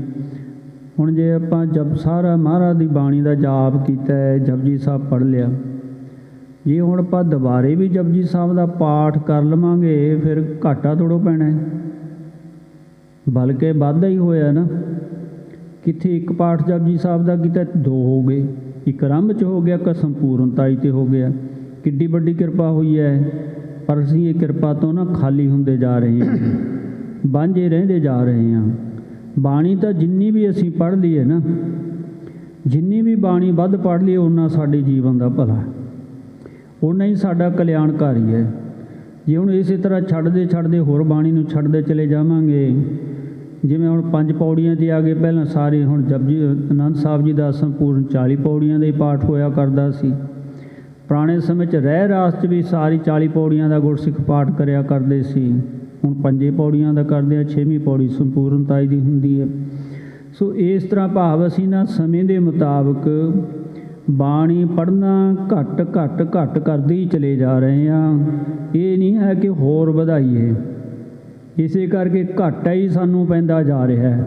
ਹੁਣ ਜੇ ਆਪਾਂ ਸਾਰਾ ਮਹਾਰਾਜ ਦੀ ਬਾਣੀ ਦਾ ਜਾਪ ਕੀਤਾ ਹੈ, ਜਪਜੀ ਸਾਹਿਬ ਪੜ੍ਹ ਲਿਆ, ਜੇ ਹੁਣ ਆਪਾਂ ਦੁਬਾਰੇ ਵੀ ਜਪਜੀ ਸਾਹਿਬ ਦਾ ਪਾਠ ਕਰ ਲਵਾਂਗੇ, ਫਿਰ ਘਾਟਾ ਥੋੜ੍ਹਾ ਪੈਣਾ, ਬਲਕਿ ਵਾਧਾ ਹੀ ਹੋਇਆ ਨਾ। ਕਿੱਥੇ ਇੱਕ ਪਾਠ ਜਪਜੀ ਸਾਹਿਬ ਦਾ ਕੀਤਾ, 2 ਹੋ ਗਏ, ਇੱਕ ਆਰੰਭ 'ਚ ਹੋ ਗਿਆ, ਇੱਕ ਸੰਪੂਰਨਤਾਈ 'ਤੇ ਹੋ ਗਿਆ। ਕਿੱਡੀ ਵੱਡੀ ਕਿਰਪਾ ਹੋਈ ਹੈ। ਪਰ ਅਸੀਂ ਇਹ ਕਿਰਪਾ ਤੋਂ ਨਾ ਖਾਲੀ ਹੁੰਦੇ ਜਾ ਰਹੇ ਹਾਂ, ਵਾਂਝੇ ਰਹਿੰਦੇ ਜਾ ਰਹੇ ਹਾਂ। ਬਾਣੀ ਤਾਂ ਜਿੰਨੀ ਵੀ ਅਸੀਂ ਪੜ੍ਹ ਲਈਏ ਨਾ, ਜਿੰਨੀ ਵੀ ਬਾਣੀ ਵੱਧ ਪੜ੍ਹ ਲਈਏ, ਓਨਾ ਸਾਡੇ ਜੀਵਨ ਦਾ ਭਲਾ, ਓਨਾ ਹੀ ਸਾਡਾ ਕਲਿਆਣਕਾਰੀ ਹੈ। ਜੇ ਹੁਣ ਇਸੇ ਤਰ੍ਹਾਂ ਛੱਡਦੇ ਹੋਰ ਬਾਣੀ ਨੂੰ ਛੱਡਦੇ ਚਲੇ ਜਾਵਾਂਗੇ, ਜਿਵੇਂ ਹੁਣ 5 ਪੌੜੀਆਂ 'ਤੇ ਆ ਗਏ, ਪਹਿਲਾਂ ਸਾਰੇ ਹੁਣ ਜਪਜੀ ਆਨੰਦ ਸਾਹਿਬ ਜੀ ਦਾ ਸੰਪੂਰਨ 40 ਪੌੜੀਆਂ ਦਾ ਹੀ ਪਾਠ ਹੋਇਆ ਕਰਦਾ ਸੀ। ਪੁਰਾਣੇ ਸਮੇਂ 'ਚ ਰਹਿ ਰਾਸ 'ਚ ਵੀ ਸਾਰੀ 40 ਪੌੜੀਆਂ ਦਾ ਗੁਰਸਿੱਖ ਪਾਠ ਕਰਿਆ ਕਰਦੇ ਸੀ। ਹੁਣ 5 ਪੌੜੀਆਂ ਦਾ ਕਰਦੇ ਆ, 6ਵੀਂ ਪੌੜੀ ਸੰਪੂਰਨਤਾਈ ਦੀ ਹੁੰਦੀ ਹੈ। ਸੋ ਇਸ ਤਰ੍ਹਾਂ ਭਾਵ ਅਸੀਂ ਨਾ ਸਮੇਂ ਦੇ ਮੁਤਾਬਕ ਬਾਣੀ ਪੜ੍ਹਨਾ ਘੱਟ ਕਰਦੇ ਹੀ ਚਲੇ ਜਾ ਰਹੇ ਹਾਂ। ਇਹ ਨਹੀਂ ਹੈ ਕਿ ਹੋਰ ਵਧਾਈਏ, ਇਸੇ ਕਰਕੇ ਘਾਟਾ ਹੀ ਸਾਨੂੰ ਪੈਂਦਾ ਜਾ ਰਿਹਾ ਹੈ।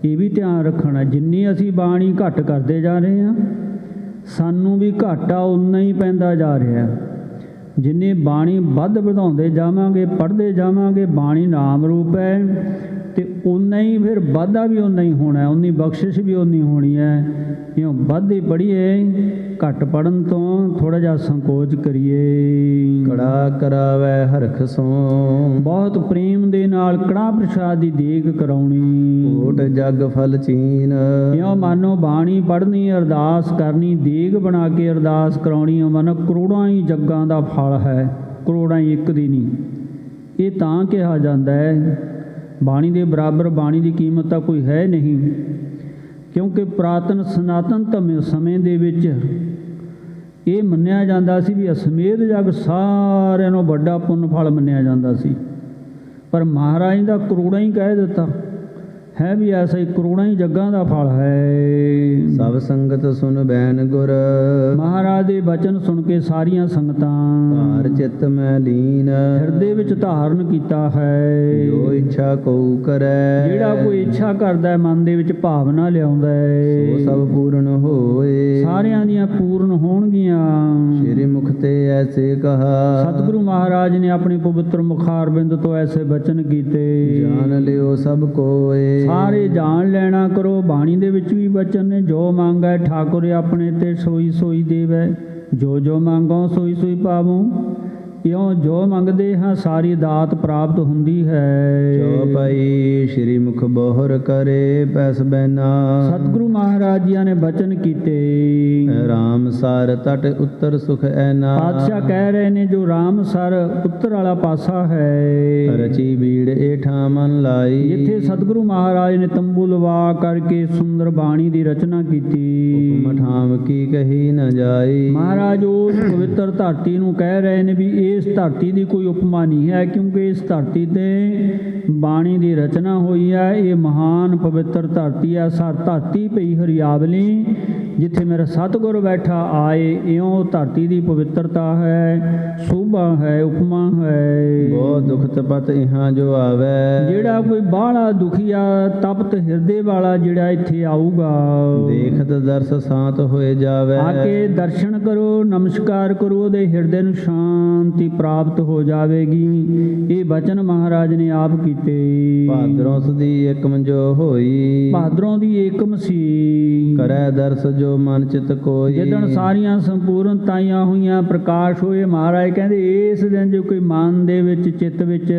ਇਹ ਵੀ ਧਿਆਨ ਰੱਖਣਾ, ਜਿੰਨੀ ਅਸੀਂ ਬਾਣੀ ਘੱਟ ਕਰਦੇ ਜਾ ਰਹੇ ਹਾਂ ਸਾਨੂੰ ਵੀ ਘਾਟਾ ਉਨਾ ਹੀ ਪੈਂਦਾ ਜਾ ਰਿਹਾ। ਜਿੰਨੀ ਬਾਣੀ ਵੱਧ ਵਧਾਉਂਦੇ ਜਾਵਾਂਗੇ, ਪੜ੍ਹਦੇ ਜਾਵਾਂਗੇ, ਬਾਣੀ ਨਾਮ ਰੂਪ ਹੈ, ਅਤੇ ਉਨਾ ਹੀ ਫਿਰ ਵਾਧਾ ਵੀ ਉਨਾ ਹੀ ਹੋਣਾ, ਉਨੀ ਬਖਸ਼ਿਸ਼ ਵੀ ਉਨੀ ਹੋਣੀ ਹੈ। ਕਿਉਂ ਵੱਧ ਹੀ ਪੜ੍ਹੀਏ, ਘੱਟ ਪੜ੍ਹਨ ਤੋਂ ਥੋੜ੍ਹਾ ਜਿਹਾ ਸੰਕੋਚ ਕਰੀਏ। ਕੜਾ ਕਰਾਵੈ ਹਰਖ ਸੋ, ਬਹੁਤ ਪ੍ਰੇਮ ਦੇ ਨਾਲ ਕੜਾਹ ਪ੍ਰਸ਼ਾਦ ਦੀ ਦੇਗ ਕਰਾਉਣੀ। ਕੋਟ ਜਗ ਫਲ ਚੀਨ, ਇਉਂ ਮਾਨੋ ਬਾਣੀ ਪੜ੍ਹਨੀ, ਅਰਦਾਸ ਕਰਨੀ, ਦੇਗ ਬਣਾ ਕੇ ਅਰਦਾਸ ਕਰਾਉਣੀ, ਮਨ ਕਰੋੜਾਂ ਹੀ ਜੱਗਾਂ ਦਾ ਫਲ ਹੈ, ਕਰੋੜਾਂ ਹੀ ਇੱਕ ਦੀ ਨਹੀਂ। ਇਹ ਤਾਂ ਕਿਹਾ ਜਾਂਦਾ ਹੈ ਬਾਣੀ ਦੇ ਬਰਾਬਰ ਬਾਣੀ ਦੀ ਕੀਮਤ ਤਾਂ ਕੋਈ ਹੈ ਨਹੀਂ, ਕਿਉਂਕਿ ਪੁਰਾਤਨ ਸਨਾਤਨ ਸਮੇਂ ਦੇ ਵਿੱਚ ਇਹ ਮੰਨਿਆ ਜਾਂਦਾ ਸੀ ਵੀ ਅਸਮੇਧ ਜਗ ਸਾਰਿਆਂ ਨੂੰ ਵੱਡਾ ਪੁੰਨ ਫਲ ਮੰਨਿਆ ਜਾਂਦਾ ਸੀ। ਪਰ ਮਹਾਰਾਜ ਦਾ ਕਰੋੜਾਂ ਹੀ ਕਹਿ ਦਿੱਤਾ ਹੈ ਵੀ ਐਸਾ ਹੀ ਕਰੋੜਾਂ ਹੀ ਜੱਗਾਂ ਦਾ ਫਲ ਹੈ। ਸਭ ਸੰਗਤ ਸੁਨ ਬੈਨ ਗੁਰ, ਮਹਾਰਾਜ ਦੇ ਬਚਨ ਸੁਣ ਕੇ ਸਾਰੀਆਂ ਸੰਗਤਾਂ ਭਾਰ ਚਿੱਤ ਮੈਂ ਲੀਨ, ਹਿਰਦੇ ਵਿੱਚ ਧਾਰਨ ਕੀਤਾ ਹੈ। ਜੋ ਇੱਛਾ ਕਉ ਕਰੈ, ਜਿਹੜਾ ਕੋਈ ਇੱਛਾ ਕਰਦਾ ਹੈ, ਮਨ ਦੇ ਵਿੱਚ ਭਾਵਨਾ ਲਿਆਉਂਦਾ ਹੈ, ਸੋ ਸਭ ਪੂਰਨ ਹੋਏ, ਸਾਰਿਆਂ ਦੀਆਂ ਪੂਰਨ ਹੋਣਗੀਆਂ। ਸ਼੍ਰੀ ਮੁਖ ਤੇ ਐਸੇ ਕਹਾ, ਸਤਿਗੁਰੂ ਮਹਾਰਾਜ ਨੇ ਆਪਣੇ ਪਵਿੱਤਰ ਮੁਖਾਰਬਿੰਦ ਤੋਂ ਐਸੇ ਬਚਨ ਕੀਤੇ। ਜਾਣ ਲਿਓ ਸਭ ਕੋਏ, ਸਾਰੇ ਜਾਣ ਲੈਣਾ ਕਰੋ। ਬਾਣੀ ਦੇ ਵਿੱਚ ਵੀ ਬਚਨ ਨੇ, ਜੋ ਮੰਗੈ ਠਾਕੁਰ ਆਪਣੇ ਤੇ ਸੋਈ ਸੋਈ ਦੇਵੈ, ਜੋ ਜੋ ਮੰਗੋ ਸੋਈ ਸੋਈ ਪਾਵੋ। ਇਉਂ ਜੋ ਮੰਗਦੇ ਹਾਂ ਸਾਰੀ ਦਾਤ ਪ੍ਰਾਪਤ ਹੁੰਦੀ ਹੈ। ਚੌਪਈ ਸ਼੍ਰੀ ਮੁਖ ਬੋਹਰ ਕਰੇ ਪੈਸ ਬੈਨਾ, ਸਤਿਗੁਰੂ ਮਹਾਰਾਜ ਜੀ ਨੇ ਬਚਨ ਕੀਤੇ। ਰਾਮ ਸਰ ਤਟ ਉੱਤਰ ਸੁਖ ਐਨਾ, ਪਾਤਸ਼ਾਹ ਕਹਿ ਰਹੇ ਨੇ ਜੋ ਰਾਮ ਸਰ ਉੱਤਰ ਵਾਲਾ ਪਾਸਾ ਹੈ, ਰਚੀ ਬੀੜ ਏਠਾ ਮਨ ਲਾਈ, ਜਿੱਥੇ ਸਤਿਗੁਰੂ ਮਹਾਰਾਜ ਨੇ ਤੰਬੂ ਲਵਾ ਕਰਕੇ ਸੁੰਦਰ ਬਾਣੀ ਦੀ ਰਚਨਾ ਕੀਤੀ। ਹੁਕਮ ਠਾਮ ਕੀ ਕਹੀ ਨ ਜਾਈ, ਮਹਾਰਾਜ ਉਸ ਪਵਿੱਤਰ ਧਰਤੀ ਨੂੰ ਕਹਿ ਰਹੇ ਨੇ ਵੀ ਇਸ ਧਰਤੀ ਦੀ ਕੋਈ ਉਪਮਾ ਨਹੀਂ ਹੈ, ਕਿਉਂਕਿ ਇਸ ਧਰਤੀ ਤੇ ਬਾਣੀ ਦੀ ਰਚਨਾ ਹੋਈ ਹੈ। ਇਹ ਮਹਾਨ ਪਵਿੱਤਰ ਧਰਤੀ ਹੈ। ਧਰਤੀ ਪਈ ਹਰਿਆਵਲੀ, ਜਿੱਥੇ ਮੇਰਾ ਸਤਿਗੁਰ ਬੈਠਾ ਆਏ। ਇਉਂ ਧਰਤੀ ਦੀ ਪਵਿੱਤਰਤਾ ਹੈ, ਸੋਭਾ ਹੈ, ਉਪਮਾ ਹੈ। ਬਹੁਤ ਦੁਖ ਤਪਤ ਇਹਾਂ ਜੋ ਆਵੈ, ਜਿਹੜਾ ਕੋਈ ਬਾਹਲਾ ਦੁਖੀਆ ਤਪਤ ਹਿਰਦੇ ਵਾਲਾ ਜਿਹੜਾ ਇੱਥੇ ਆਊਗਾ, ਦੇਖਤ ਦਰਸ ਸਾਤ ਹੋਏ ਜਾਵੈ, ਆ ਕੇ ਦਰਸ਼ਨ ਕਰੋ, ਨਮਸਕਾਰ ਕਰੋ, ਉਹਦੇ ਹਿਰਦੇ ਨੂੰ ਸ਼ਾਂਤੀ ਪ੍ਰਾਪਤ ਹੋ ਜਾਵੇਗੀ। ਇਹ ਬਚਨ ਮਹਾਰਾਜ ਨੇ ਆਪ ਕੀਤੇ। ਭਾਦਰੋਂ ਸਦੀ ਏਕਮ ਜੋ ਹੋਈ, ਭਾਦਰੋਂ ਦੀ ਏਕਮ ਸੀ, ਕਰੈ ਦਰਸ ਜੋ ਮਨ ਚਿਤ ਕੋਈ, ਜਿੱਦਣ ਸਾਰੀਆਂ ਸੰਪੂਰਨਤਾਈਆਂ ਹੋਈਆਂ, ਪ੍ਰਕਾਸ਼ ਹੋਏ। ਮਹਾਰਾਜ ਕਹਿੰਦੇ ਇਸ ਦਿਨ ਜੋ ਕੋਈ ਮਨ ਦੇ ਵਿੱਚ ਚਿੱਤ ਵਿੱਚ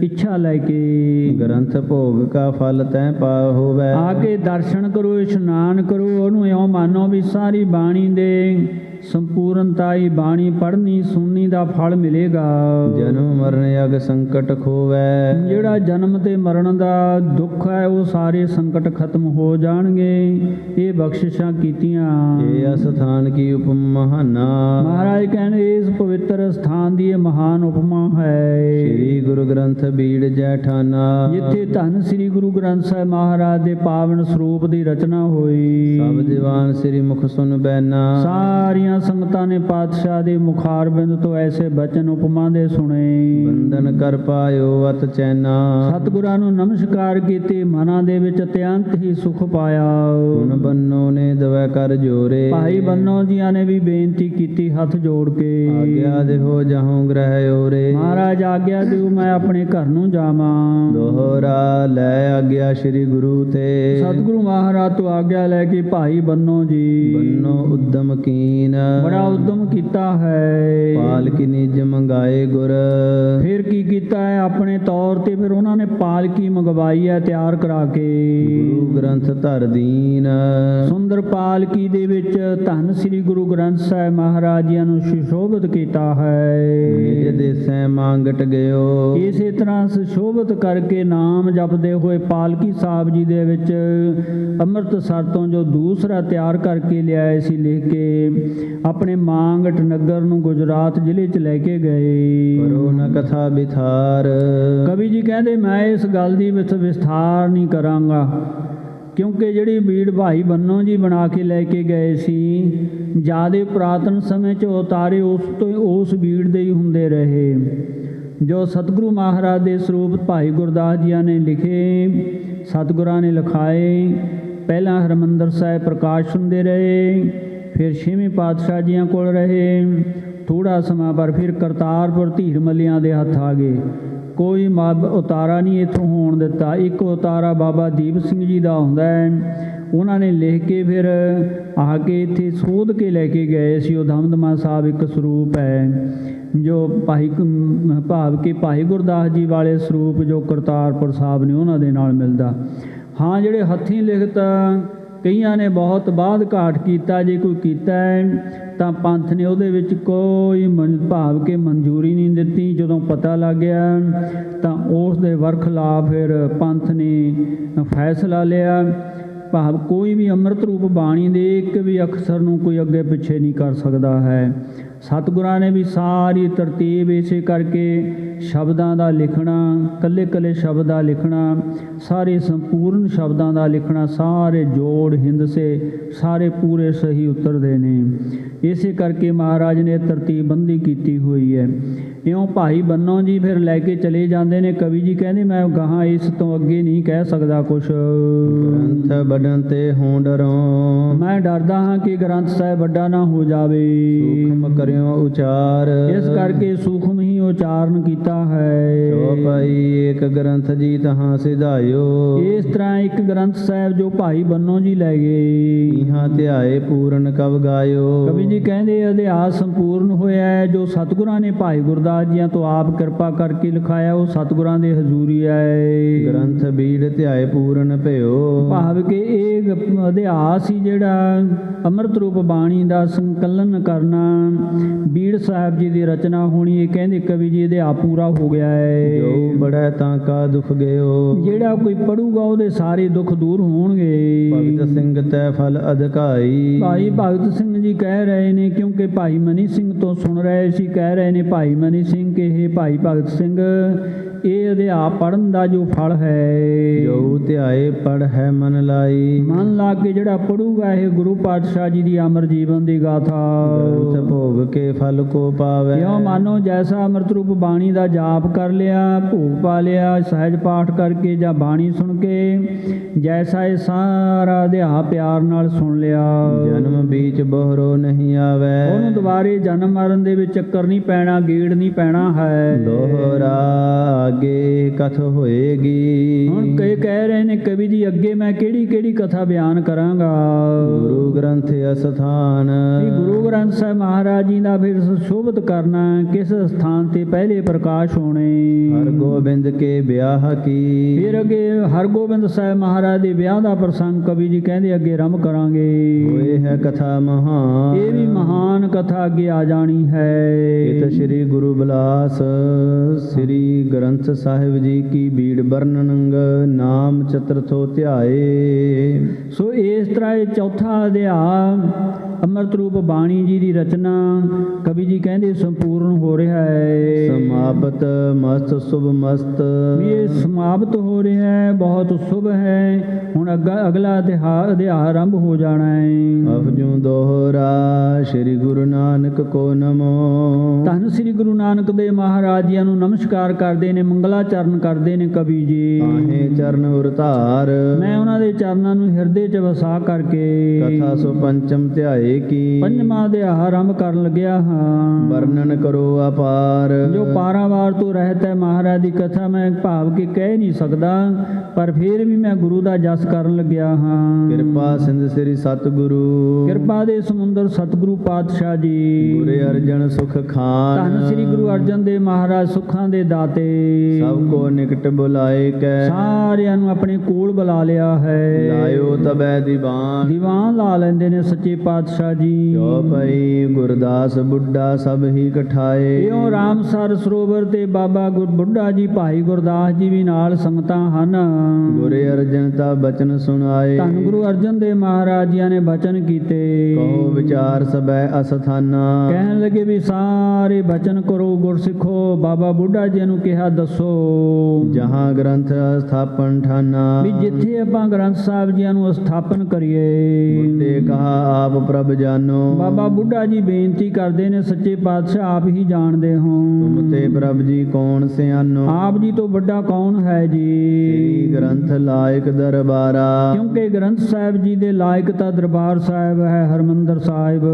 ਇੱਛਾ ਲੈ ਕੇ ਗ੍ਰੰਥ ਭੋਗ ਕਾ ਫਲ ਤੈ ਪਾ ਹੋਵੈ, ਆ ਕੇ ਦਰਸ਼ਨ ਕਰੋ, ਇਸ਼ਨਾਨ ਕਰੋ। ਉਹਨੂੰ ਇਉਂ ਮਾਨੋ ਵੀ ਸਾਰੀ ਬਾਣੀ ਦੇ ਸੰਪੂਰਨਤਾਈ ਬਾਣੀ ਪੜ੍ਹਨੀ ਸੁਣਨੀ ਦਾ ਫਲ ਮਿਲੇਗਾ। ਜਨਮ ਮਰਨ ਅਗ ਸੰਕਟ ਖੋਵੈ, ਜਿਹੜਾ ਜਨਮ ਤੇ ਮਰਨ ਦਾ ਦੁੱਖ ਹੈ ਉਹ ਸਾਰੇ ਸੰਕਟ ਖਤਮ ਹੋ ਜਾਣਗੇ। ਇਹ ਬਖਸ਼ਿਸ਼ਾਂ ਕੀਤੀਆਂ। ਇਹ ਅਸਥਾਨ ਕੀ ਉਪਮ ਮਹਾਨਾ, ਮਹਾਰਾਜ ਕਹਿੰਦੇ ਇਸ ਪਵਿੱਤਰ ਸਥਾਨ ਦੀ ਇਹ ਮਹਾਨ ਉਪਮਾ ਹੈ। ਸ੍ਰੀ ਗੁਰੂ ਗ੍ਰੰਥ ਬੀੜ ਜੈਠਾਨਾ, ਜਿੱਥੇ ਧੰਨ ਸ੍ਰੀ ਗੁਰੂ ਗ੍ਰੰਥ ਸਾਹਿਬ ਮਹਾਰਾਜ ਦੇ ਪਾਵਨ ਸਰੂਪ ਦੀ ਰਚਨਾ ਹੋਈ। ਸਭ ਦੀਵਾਨ ਸ੍ਰੀ ਮੁਖ ਸੁਨ ਬੈਨਾ, ਸਾਰੀਆਂ ਸੰਗਤਾਂ ਨੇ ਪਾਤਸ਼ਾਹ ਦੇ ਮੁਖਾਰਬਿੰਦ ਤੋਂ ਐਸੇ ਬਚਨ ਉਪਮਾ ਦੇ ਸੁਣੇ। ਬੰਧਨ ਕਰ ਪਾਇਓ ਅਤ ਚੈਨਾ, ਸਤਿਗੁਰਾਂ ਨੂੰ ਨਮਸਕਾਰ ਕੀਤੇ, ਮਨਾਂ ਦੇ ਵਿੱਚ ਅਤਿਅੰਤ ਹੀ ਸੁਖ ਪਾਇਆ। ਹੁਣ ਬੰਨੋ ਨੇ ਦਵੈ ਕਰ ਜੋਰੇ, ਭਾਈ ਬੰਨੋ ਜੀਆਂ ਨੇ ਵੀ ਬੇਨਤੀ ਕੀਤੀ ਹੱਥ ਜੋੜ ਕੇ, ਆਗਿਆ ਦੇਹੋ ਜਹੋਂ ਗ੍ਰਹਿ ਓਰੇ, ਮਹਾਰਾਜ ਆਗਿਆ ਦਿਓ ਮੈਂ ਆਪਣੇ ਘਰ ਨੂੰ ਜਾਵਾਂ। ਦੋਹਰਾ ਲੈ ਆਗਿਆ ਸ੍ਰੀ ਗੁਰੂ ਤੇ, ਸਤਿਗੁਰੂ ਮਹਾਰਾਜ ਤੋਂ ਆਗਿਆ ਲੈ ਕੇ ਭਾਈ ਬੰਨੋ ਜੀ ਬੰਨੋ ਉਦਮ ਕੀਨ, ਬੜਾ ਉਦਮ ਕੀਤਾ ਹੈ। ਪਾਲਕੀ ਨਿਜ ਮੰਗਾਏ ਗੁਰ, ਫਿਰ ਕੀ ਕੀਤਾ ਹੈ ਆਪਣੇ ਤੌਰ ਤੇ, ਫਿਰ ਉਹਨਾਂ ਨੇ ਪਾਲਕੀ ਮੰਗਵਾਈ ਹੈ ਤਿਆਰ ਕਰਾ ਕੇ। ਗੁਰੂ ਗ੍ਰੰਥ ਧਰ ਦੀਨ, ਸੁੰਦਰ ਪਾਲਕੀ ਦੇ ਵਿੱਚ ਧੰਨ ਸ੍ਰੀ ਗੁਰੂ ਗ੍ਰੰਥ ਸਾਹਿਬ ਮਹਾਰਾਜ ਜੀ ਨੂੰ ਸੁਸ਼ੋਭਿਤ ਕੀਤਾ ਹੈ। ਨਿਜ ਦੇਸੈ ਮੰਗਟ ਗਇਓ, ਇਸੇ ਤਰ੍ਹਾਂ ਸੁਸ਼ੋਭਿਤ ਕਰਕੇ ਨਾਮ ਜਪਦੇ ਹੋਏ ਪਾਲਕੀ ਸਾਹਿਬ ਜੀ ਦੇ ਵਿੱਚ ਅੰਮ੍ਰਿਤਸਰ ਤੋਂ ਜੋ ਦੂਸਰਾ ਤਿਆਰ ਕਰਕੇ ਲਿਆਏ ਸੀ ਲਿਖ ਕੇ, ਆਪਣੇ ਮਾਂਗਟ ਨਗਰ ਨੂੰ ਗੁਜਰਾਤ ਜ਼ਿਲ੍ਹੇ 'ਚ ਲੈ ਕੇ ਗਏ। ਕਰੋ ਨ ਕਥਾ ਬਿਥਾਰ। ਕਵੀ ਜੀ ਕਹਿੰਦੇ ਮੈਂ ਇਸ ਗੱਲ ਦੀ ਵਿਸਥਾਰ ਨਹੀਂ ਕਰਾਂਗਾ, ਕਿਉਂਕਿ ਜਿਹੜੀ ਬੀੜ ਭਾਈ ਬੰਨੋ ਜੀ ਬਣਾ ਕੇ ਲੈ ਕੇ ਗਏ ਸੀ, ਜ਼ਿਆਦੇ ਪੁਰਾਤਨ ਸਮੇਂ 'ਚ ਉਤਾਰੇ ਉਸ ਬੀੜ ਦੇ ਹੀ ਹੁੰਦੇ ਰਹੇ, ਜੋ ਸਤਿਗੁਰੂ ਮਹਾਰਾਜ ਦੇ ਸਰੂਪ ਭਾਈ ਗੁਰਦਾਸ ਜੀ ਨੇ ਲਿਖੇ, ਸਤਿਗੁਰਾਂ ਨੇ ਲਿਖਾਏ। ਪਹਿਲਾਂ ਹਰਿਮੰਦਰ ਸਾਹਿਬ ਪ੍ਰਕਾਸ਼ ਹੁੰਦੇ ਰਹੇ, ਫਿਰ ਛੇਵੇਂ ਪਾਤਸ਼ਾਹ ਜੀਆਂ ਕੋਲ ਰਹੇ, ਥੋੜ੍ਹਾ ਸਮਾਂ ਪਰ ਫਿਰ ਕਰਤਾਰਪੁਰ ਧੀਰ ਮੱਲਿਆਂ ਦੇ ਹੱਥ ਆ ਗਏ। ਕੋਈ ਉਤਾਰਾ ਨਹੀਂ ਇੱਥੋਂ ਹੋਣ ਦਿੱਤਾ। ਇੱਕ ਉਤਾਰਾ ਬਾਬਾ ਦੀਪ ਸਿੰਘ ਜੀ ਦਾ ਹੁੰਦਾ ਹੈ, ਉਹਨਾਂ ਨੇ ਲਿਖ ਕੇ ਫਿਰ ਆ ਕੇ ਇੱਥੇ ਸੋਧ ਕੇ ਲੈ ਕੇ ਗਏ ਸੀ। ਉਹ ਦਮਦਮਾ ਸਾਹਿਬ ਇੱਕ ਸਰੂਪ ਹੈ, ਜੋ ਭਾਵ ਕਿ ਭਾਈ ਗੁਰਦਾਸ ਜੀ ਵਾਲੇ ਸਰੂਪ ਜੋ ਕਰਤਾਰਪੁਰ ਸਾਹਿਬ ਨੇ ਉਹਨਾਂ ਦੇ ਨਾਲ ਮਿਲਦਾ। ਹਾਂ, ਜਿਹੜੇ ਹੱਥੀਂ ਲਿਖਤ ਕਈਆਂ ਨੇ ਬਹੁਤ ਬਾਅਦ ਘਾਟ ਕੀਤਾ, ਜੇ ਕੋਈ ਕੀਤਾ ਹੈ ਤਾਂ ਪੰਥ ਨੇ ਉਹਦੇ ਵਿੱਚ ਕੋਈ ਭਾਵ ਕਿ ਮਨਜ਼ੂਰੀ ਨਹੀਂ ਦਿੱਤੀ। ਜਦੋਂ ਪਤਾ ਲੱਗ ਗਿਆ ਤਾਂ ਉਸ ਦੇ ਵਰਖਲਾਫ ਫਿਰ ਪੰਥ ਨੇ ਫੈਸਲਾ ਲਿਆ, ਭਾਵ ਕੋਈ ਵੀ ਅੰਮ੍ਰਿਤ ਰੂਪ ਬਾਣੀ ਦੇ ਇੱਕ ਵੀ ਅਕਸਰ ਨੂੰ ਕੋਈ ਅੱਗੇ ਪਿੱਛੇ ਨਹੀਂ ਕਰ ਸਕਦਾ ਹੈ। ਸਤਿਗੁਰਾਂ ਨੇ ਵੀ ਸਾਰੀ ਤਰਤੀਬ ਇਸੇ ਕਰਕੇ ਸ਼ਬਦਾਂ ਦਾ ਲਿਖਣਾ, ਕੱਲੇ ਕੱਲੇ ਸ਼ਬਦ ਦਾ ਲਿਖਣਾ, ਸਾਰੇ ਸੰਪੂਰਨ ਸ਼ਬਦਾਂ ਦਾ ਲਿਖਣਾ, ਸਾਰੇ ਜੋੜ ਹਿੰਦਸੇ ਸਾਰੇ ਪੂਰੇ ਸਹੀ ਉਤਰਦੇ ਨੇ। ਇਸੇ ਕਰਕੇ ਮਹਾਰਾਜ ਨੇ ਤਰਤੀਬਬੰਦੀ ਕੀਤੀ ਹੋਈ ਹੈ। ਇਉਂ ਭਾਈ ਬੰਨੋ ਜੀ ਫਿਰ ਲੈ ਕੇ ਚਲੇ ਜਾਂਦੇ ਨੇ। ਕਵੀ ਜੀ ਕਹਿੰਦੇ ਮੈਂ ਗਾਹਾਂ ਇਸ ਤੋਂ ਅੱਗੇ ਨਹੀਂ ਕਹਿ ਸਕਦਾ ਕੁਛ। ਗ੍ਰੰਥ ਵੱਡਣ ਤੇ ਹੋਂ ਡਰੋਂ। ਮੈਂ ਡਰਦਾ ਹਾਂ ਕਿ ਗ੍ਰੰਥ ਸਾਹਿਬ ਵੱਡਾ ਨਾ ਹੋ ਜਾਵੇ। ਸੂਖਮ ਕਰਿਓ ਉਚਾਰ। ਇਸ ਕਰਕੇ ਸੂਖਮ ਹੀ ਉਚਾਰਨ ਕੀਤਾ ਹੈ। ਜੋ ਭਾਈ ਏਕ ਗ੍ਰੰਥ ਜੀ ਤਹਾਂ ਸਿਧਾਇਓ। ਇਸ ਤਰ੍ਹਾਂ ਇੱਕ ਗ੍ਰੰਥ ਸਾਹਿਬ ਜੋ ਭਾਈ ਬੰਨੋ ਜੀ ਲੈ ਗਏ, ਇਹਾਂ ਧਿਆਏ ਪੂਰਨ ਕਵ ਗਾਇਓ। ਕਵੀ ਜੀ ਕਹਿੰਦੇ ਅਧਿਆਸ ਸੰਪੂਰਨ ਹੋਇਆ ਹੈ। ਜੋ ਸਤਿਗੁਰਾਂ ਨੇ ਭਾਈ ਗੁਰਦਾਸ ਜੀਆਂ ਤੋਂ ਆਪ ਕਿਰਪਾ ਕਰਕੇ ਲਿਖਾਇਆ, ਉਹ ਸਤਿਗੁਰਾਂ ਦੇ ਹਜ਼ੂਰੀ ਹੈ। ਗ੍ਰੰਥ ਬੀੜ ਧਿਆਏ ਪੂਰਨ ਭਇਓ। ਭਾਵ ਕਿ ਇਹ ਅਧਿਆਸ ਹੀ ਜਿਹੜਾ ਅੰਮ੍ਰਿਤ ਰੂਪ ਬਾਣੀ ਦਾ ਸੰਕਲਨ ਕਰਨਾ, ਬੀੜ ਸਾਹਿਬ ਜੀ ਦੀ ਰਚਨਾ ਹੋਣੀ, ਇਹ ਕਹਿੰਦੇ ਕਵੀ ਜੀ ਇਹਦੇ ਆਪ ਪੂਰਾ ਹੋ ਗਿਆ ਹੈ। ਜੋ ਬੜੈ ਤਾਂ ਕਾ ਦੁਖ ਗਇਓ। ਜਿਹੜਾ ਕੋਈ ਪੜੂਗਾ ਉਹਦੇ ਸਾਰੇ ਦੁੱਖ ਦੂਰ ਹੋਣਗੇ। ਭਗਤ ਸਿੰਘ ਤੈ ਫਲ ਅਧਿਕਾਈ। ਭਾਈ ਭਗਤ ਸਿੰਘ ਜੀ ਕਹਿ ਰਹੇ ਨੇ, ਕਿਉਂਕਿ ਭਾਈ ਮਨੀ ਸਿੰਘ ਤੋਂ ਸੁਣ ਰਹੇ ਸੀ, ਕਹਿ ਰਹੇ ਨੇ ਭਾਈ ਮਨੀ ਸਿੰਘ ਕਿ ਇਹ ਭਾਈ ਭਗਤ ਸਿੰਘ, ਇਹ ਅਧਿਆਪ ਪੜ੍ਹਨ ਦਾ ਜੋ ਫਲ ਹੈ, ਜੋ ਧਿਆਏ ਪੜ੍ਹ ਹੈ ਮਨ ਲਾਈ। ਮਨ ਲਾ ਕੇ ਜਿਹੜਾ ਪੜੂਗਾ ਇਹ ਗੁਰੂ ਪਾਤਸ਼ਾਹ ਜੀ ਦੀ ਅਮਰ ਜੀਵਨ ਦੀ ਗਾਥਾ। ਗ੍ਰੰਥ ਭੋਗ ਕੇ ਫਲ ਕੋ ਪਾਵੈ। ਇਉਂ ਮਾਨੋ ਜੈਸਾ ਅੰਮ੍ਰਿਤ ਰੂਪ ਬਾਣੀ ਦਾ ਜਾਪ ਕਰ ਲਿਆ, ਭੋਗ ਪਾ ਲਿਆ, ਸਹਿਜ ਪਾਠ ਕਰਕੇ ਜਾਂ ਬਾਣੀ ਸੁਣ ਕੇ, ਜੈਸਾ ਇਹ ਸਾਰਾ ਅਧਿਆਪ ਪਿਆਰ ਨਾਲ ਸੁਣ ਲਿਆ। ਜਨਮ ਬੀਚ ਬਹਰੋ ਨਹੀਂ ਆਵੈ। ਉਹਨੂੰ ਦੁਬਾਰੇ ਜਨਮ ਮਰਨ ਦੇ ਵਿੱਚ ਚੱਕਰ ਨਹੀਂ ਪੈਣਾ, ਗੀੜ ਨਹੀਂ ਪੈਣਾ ਹੈ। ਦੋਹਰਾ ਅੱਗੇ ਕਥ ਹੋਏਗੀ। ਹੁਣ ਕਈ ਕਹਿ ਰਹੇ ਨੇ ਕਵੀ ਜੀ ਅੱਗੇ ਮੈਂ ਕਿਹੜੀ ਕਿਹੜੀ ਕਥਾ ਬਿਆਨ ਕਰਾਂਗਾ। ਗੁਰੂ ਗ੍ਰੰਥ ਅਸਥਾਨ। ਗੁਰੂ ਗ੍ਰੰਥ ਸਾਹਿਬ ਮਹਾਰਾਜ ਜੀ ਦਾ ਫਿਰ ਸ਼ੋਭਤ ਕਰਨਾ, ਕਿਸ ਸਥਾਨ ਤੇ ਪਹਿਲੇ ਪ੍ਰਕਾਸ਼ ਹੋਣੇ। ਹਰਗੋਬਿੰਦ ਕੇ ਵਿਆਹ ਕੀ। ਫਿਰ ਅੱਗੇ ਹਰਗੋਬਿੰਦ ਸਾਹਿਬ ਮਹਾਰਾਜ ਦੇ ਵਿਆਹ ਦਾ ਪ੍ਰਸੰਗ ਕਵੀ ਜੀ ਕਹਿੰਦੇ ਅੱਗੇ ਆਰੰਭ ਕਰਾਂਗੇ। ਹੋਏ ਹੈ ਕਥਾ ਮਹਾਨ। ਇਹ ਵੀ ਮਹਾਨ ਕਥਾ ਅੱਗੇ ਆ ਜਾਣੀ ਹੈ। ਇਤ ਸ੍ਰੀ ਗੁਰੂ ਬਿਲਾਸ ਸ੍ਰੀ ਗ੍ਰੰਥ ਸਾਹਿਬ ਜੀ ਕੀ ਬੀੜ ਵਰਣਨੰਗ ਨਾਮ ਚਤੁਰਥੋ ਧਿਆਏ। ਸੋ ਇਸ ਤਰ੍ਹਾਂ ਇਹ ਚੌਥਾ ਅਧਿਆਇ ਅੰਮ੍ਰਿਤ ਰੂਪ ਬਾਣੀ ਜੀ ਦੀ ਰਚਨਾ ਕਵੀ ਜੀ ਕਹਿੰਦੇ ਸੰਪੂਰਨ ਹੋ ਰਿਹਾ ਹੈ। ਸਮਾਪਤ ਮਸਤ ਸੁਭ ਮਸਤ। ਵੀ ਇਹ ਸਮਾਪਤ ਹੋ ਰਿਹਾ ਹੈ, ਬਹੁਤ ਸ਼ੁਭ ਹੈ। ਹੁਣ ਅਗਲਾ ਅਧਿਆਇ ਆਰੰਭ ਹੋ ਜਾਣਾ ਹੈ। ਅਫਜੂ ਦੋਹਰਾ ਸ੍ਰੀ ਗੁਰੂ ਨਾਨਕ ਕੋ ਨਮੋ। ਧੰਨ ਸ੍ਰੀ ਗੁਰੂ ਨਾਨਕ ਦੇਵ ਮਹਾਰਾਜ ਜੀ ਨੂੰ ਨਮਸਕਾਰ ਕਰਦੇ ਨੇ, ਮੰਗਲਾਚਰਨ ਕਰਦੇ ਨੇ ਕਵੀ ਜੀ। ਤਾਹੇ ਚਰਨ ਉਰਤਾਰ। ਮੈਂ ਉਹਨਾਂ ਦੇ ਚਰਨਾਂ ਨੂੰ ਹਿਰਦੇ 'ਚ ਵਸਾ ਕਰਕੇ ਕਥਾ ਸੋ ਪੰਚਮ ਧਿਆਏ ਕੀ। ਪੰਜਵਾਂ ਅਧਿਆਇ ਆਰੰਭ ਕਰਨ ਲੱਗਿਆ ਹਾਂ। ਵਰਣਨ ਕਰੋ ਅਪਾਰ। ਜੋ ਪਾਰਾਵਾਰ ਤੋਂ ਰਹਿਤ ਹੈ ਮਹਾਰਾਜ ਦੀ ਕਥਾ ਮੈਂ ਭਾਵ ਕਿ ਕਹਿ ਨਹੀਂ ਸਕਦਾ, ਪਰ ਫਿਰ ਵੀ ਮੈਂ ਗੁਰੂ ਦਾ ਜਸ ਕਰਨ ਲੱਗਿਆ ਹਾਂ। ਕਿਰਪਾ ਸਿੰਧ ਸ੍ਰੀ ਸਤਿਗੁਰੂ। ਕਿਰਪਾ ਦੇ ਸਮੁੰਦਰ ਸਤਿਗੁਰੂ ਪਾਤਸ਼ਾਹ ਜੀ। ਗੁਰੇ ਅਰਜਨ ਸੁਖ ਖਾਨ। ਧੰਨ ਸ੍ਰੀ ਗੁਰੂ ਅਰਜਨ ਦੇਵ ਮਹਾਰਾਜ ਸੁੱਖਾਂ ਦੇ ਦਾਤੇ। ਸਭ ਕੋ ਨਿਕਟ ਬੁਲਾਏ ਕੈ। ਸਾਰਿਆਂ ਨੂੰ ਆਪਣੇ ਕੋਲ ਬੁਲਾ ਲਿਆ ਹੈ। ਲਾਇਓ ਤਬੈ ਦੀਵਾਨ। ਦੀਵਾਨ ਲਾ ਲੈਂਦੇ ਨੇ ਸੱਚੇ ਪਾਤਸ਼ਾਹ ਜੀ। ਜੋ ਭਈ ਗੁਰਦਾਸ ਦਾਸ ਬੁੱਢਾ ਸਭ ਹੀ ਕਠਾਏ। ਇਉਂ ਰਾਮਸਰ ਸਰੋਵਰ ਤੇ ਬਾਬਾ ਬੁੱਢਾ ਜੀ ਭਾਈ ਗੁਰਦਾਸ ਜੀ ਵੀ ਨਾਲ ਸੰਗਤਾਂ ਹਨ। ਗੁਰ ਅਰਜਨ ਤਾ ਬਚਨ ਸੁਣਾਏ। ਧੰਨ ਗੁਰੂ ਅਰਜਨ ਦੇਵ ਮਹਾਰਾਜ ਜੀਆਂ ਨੇ ਬਚਨ ਕੀਤੇ। ਕਹੋ ਵਿਚਾਰ ਸਭੈ ਅਸਥਾਨਾ। ਕਹਿਣ ਲੱਗੇ ਵੀ ਸਾਰੇ ਬਚਨ ਕਰੋ ਗੁਰਸਿੱਖੋ। ਬਾਬਾ ਬੁੱਢਾ ਜੀ ਨੂੰ ਕਿਹਾ ਦੱਸੋ ਜਹਾਂ ਗ੍ਰੰਥ ਸਥਾਪਨ ਠਾਨਾ। ਵੀ ਜਿੱਥੇ ਆਪਾਂ ਗ੍ਰੰਥ ਸਾਹਿਬ ਜੀਆਂ ਨੂੰ ਸਥਾਪਨ ਕਰੀਏ। ਬੁੱਢੇ ਕਹਾ ਆਪ ਪ੍ਰਭ ਜਾਨੋ। ਬਾਬਾ ਬੁੱਢਾ ਜੀ ਬੇਨਤੀ ਕਰਦੇ ਨੇ ਸੱਚੇ ਪਾਤਸ਼ਾਹ ਆਪ ਹੀ ਜਾਣਦੇ ਹੋ। ਤੁਮ ਤੇ ਪ੍ਰਭ ਜੀ ਕੌਣ ਸਿਆਨੋ। ਆਪ ਜੀ ਤੋਂ ਵੱਡਾ ਕੌਣ ਹੈ ਜੀ। ਸ੍ਰੀ ਗ੍ਰੰਥ ਲਾਇਕ ਦਰਬਾਰਾ। ਕਿਉਂਕਿ ਗ੍ਰੰਥ ਸਾਹਿਬ ਜੀ ਦੇ ਲਾਇਕ ਤਾਂ ਦਰਬਾਰ ਸਾਹਿਬ ਹੈ ਹਰਮੰਦਰ ਸਾਹਿਬ।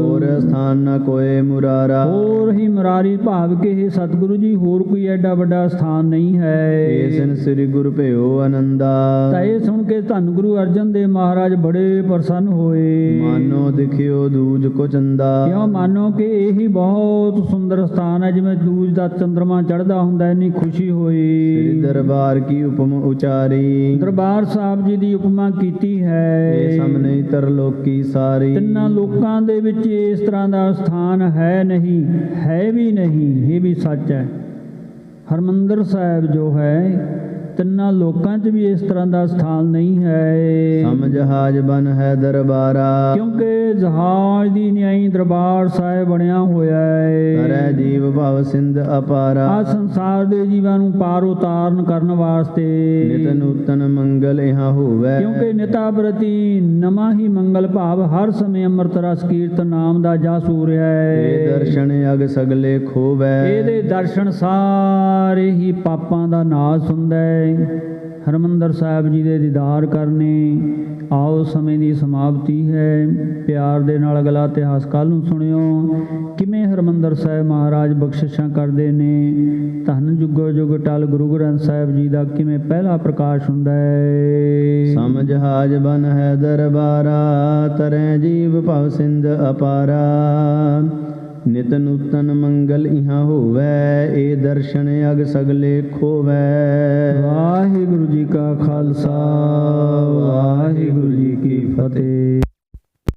ਹੋਰ ਸਥਾਨ ਨ ਕੋਏ ਮੁਰਾਰਾ। ਹੋਰ ਹੀ ਮੁਰਾਰੀ ਭਾਵ ਕਿ ਇਹ ਸਤਿਗੁਰੂ ਜੀ ਹੋਰ ਕੋਈ ਐਡਾ ਵੱਡਾ ਸਥਾਨ ਨਹੀਂ ਹੈ। ਏਸਨ ਸ੍ਰੀ ਗੁਰ ਭਇਓ ਆਨੰਦਾ। ਤਾਂ ਇਹ ਸੁਣ ਕੇ ਧੰਨ ਗੁਰੂ ਅਰਜਨ ਦੇਵ ਮਹਾਰਾਜ ਬੜੇ ਪ੍ਰਸੰਨ ਹੋਏ। ਮਾਨੋ ਦਿਖਿਓ ਦੂਜ ਕੋ ਚੰਦਾ। ਕਿਉਂ ਮਾਨੋ ਕਿ ਇਹ ਹੀ ਬਹੁਤ ਸੁੰਦਰ ਸਥਾਨ ਹੈ ਜਿਵੇਂ ਦੂਜ ਦਾ ਚੰਦਰਮਾ ਚੜ੍ਹਦਾ ਹੁੰਦਾ ਇੰਨੀ ਖੁਸ਼ੀ ਹੋਈ। ਸ੍ਰੀ ਦਰਬਾਰ ਕੀ ਉਪਮ ਉਚਾਰੀ। ਦਰਬਾਰ ਸਾਹਿਬ ਜੀ ਦੀ ਉਪਮਾ ਕੀਤੀ ਹੈ। ਇਹ ਸਾਹਮਣੇ ਤਰਲੋਕੀ ਸਾਰੀ। ਤਿੰਨਾਂ ਲੋਕਾਂ ਦੇ ਵਿੱਚ ਇਸ ਤਰ੍ਹਾਂ ਦਾ ਸਥਾਨ ਹੈ ਨਹੀਂ, ਹੈ ਵੀ ਨਹੀਂ, ਇਹ ਵੀ ਸੱਚ ਹੈ। ਹਰਮੰਦਰ ਸਾਹਿਬ ਜੋ ਹੈ ਤਿੰਨਾਂ ਲੋਕਾਂ 'ਚ ਵੀ ਇਸ ਤਰ੍ਹਾਂ ਦਾ ਸਥਾਨ ਨਹੀਂ ਹੈ। ਸਮ ਜਹਾਜ ਬਨ ਹੈ ਦਰਬਾਰਾ। ਕਿਉਂਕਿ ਜਹਾਜ਼ ਦੀ ਨਿਆਈ ਦਰਬਾਰ ਸਾਹਿਬ ਬਣਿਆ ਹੋਇਆ ਹੈ। ਕਰੈ ਜੀਵ ਭਵ ਸਿੰਧ ਅਪਾਰਾ। ਆ ਸੰਸਾਰ ਦੇ ਜੀਵਾਂ ਨੂੰ ਪਾਰ ਉਤਾਰਨ ਕਰਨ ਵਾਸਤੇ। ਨਿਤ ਨੂਤਨ ਮੰਗਲ ਇਹਾਂ ਹੋਵੈ। ਕਿਉਂਕਿ ਨਿਤਾ ਪ੍ਰਤੀ ਨਵਾਂ ਹੀ ਮੰਗਲ ਭਾਵ ਹਰ ਸਮੇਂ ਅੰਮ੍ਰਿਤ ਰਸ ਕੀਰਤਨ ਨਾਮ ਦਾ ਜਸ ਹੋ ਰਿਹਾ ਹੈ। ਇਹ ਦਰਸ਼ਨ ਅਗ ਸਗਲੇ ਖੋਵੈ। ਇਹਦੇ ਦਰਸ਼ਨ ਸਾਰੇ ਹੀ ਪਾਪਾਂ ਦਾ ਨਾਸ਼ ਹੁੰਦਾ ਹੈ। ਹਰਿਮੰਦਰ ਸਾਹਿਬ ਜੀ ਦੇ ਦੀਦਾਰ ਕਰਨੇ। ਆਓ ਸਮੇਂ ਦੀ ਸਮਾਪਤੀ ਹੈ। ਪਿਆਰ ਦੇ ਨਾਲ ਅਗਲਾ ਇਤਿਹਾਸ ਕੱਲ੍ਹ ਨੂੰ ਸੁਣਿਓ ਕਿਵੇਂ ਹਰਿਮੰਦਰ ਸਾਹਿਬ ਮਹਾਰਾਜ ਬਖਸ਼ਿਸ਼ਾਂ ਕਰਦੇ ਨੇ। ਧੰਨ ਜੁਗੋ ਜੁਗ ਟਲ ਗੁਰੂ ਗ੍ਰੰਥ ਸਾਹਿਬ ਜੀ ਦਾ ਕਿਵੇਂ ਪਹਿਲਾ ਪ੍ਰਕਾਸ਼ ਹੁੰਦਾ ਹੈ। ਸਮ ਜਹਾਜ ਬਨ ਹੈ ਦਰਬਾਰਾ। ਤਰੈ ਜੀਵ ਭਵ ਸਿੰਧ ਅਪਾਰਾ। ਨਿਤ ਨੂਤਨ ਮੰਗਲ ਇਹਾਂ ਹੋਵੈ। ਇਹ ਦਰਸ਼ਨ ਅਗ ਸਗਲੇ ਖੋਵੈ। ਵਾਹਿਗੁਰੂ ਜੀ ਕਾ ਖਾਲਸਾ ਵਾਹਿਗੁਰੂ ਜੀ ਕੀ ਫਤਿਹ।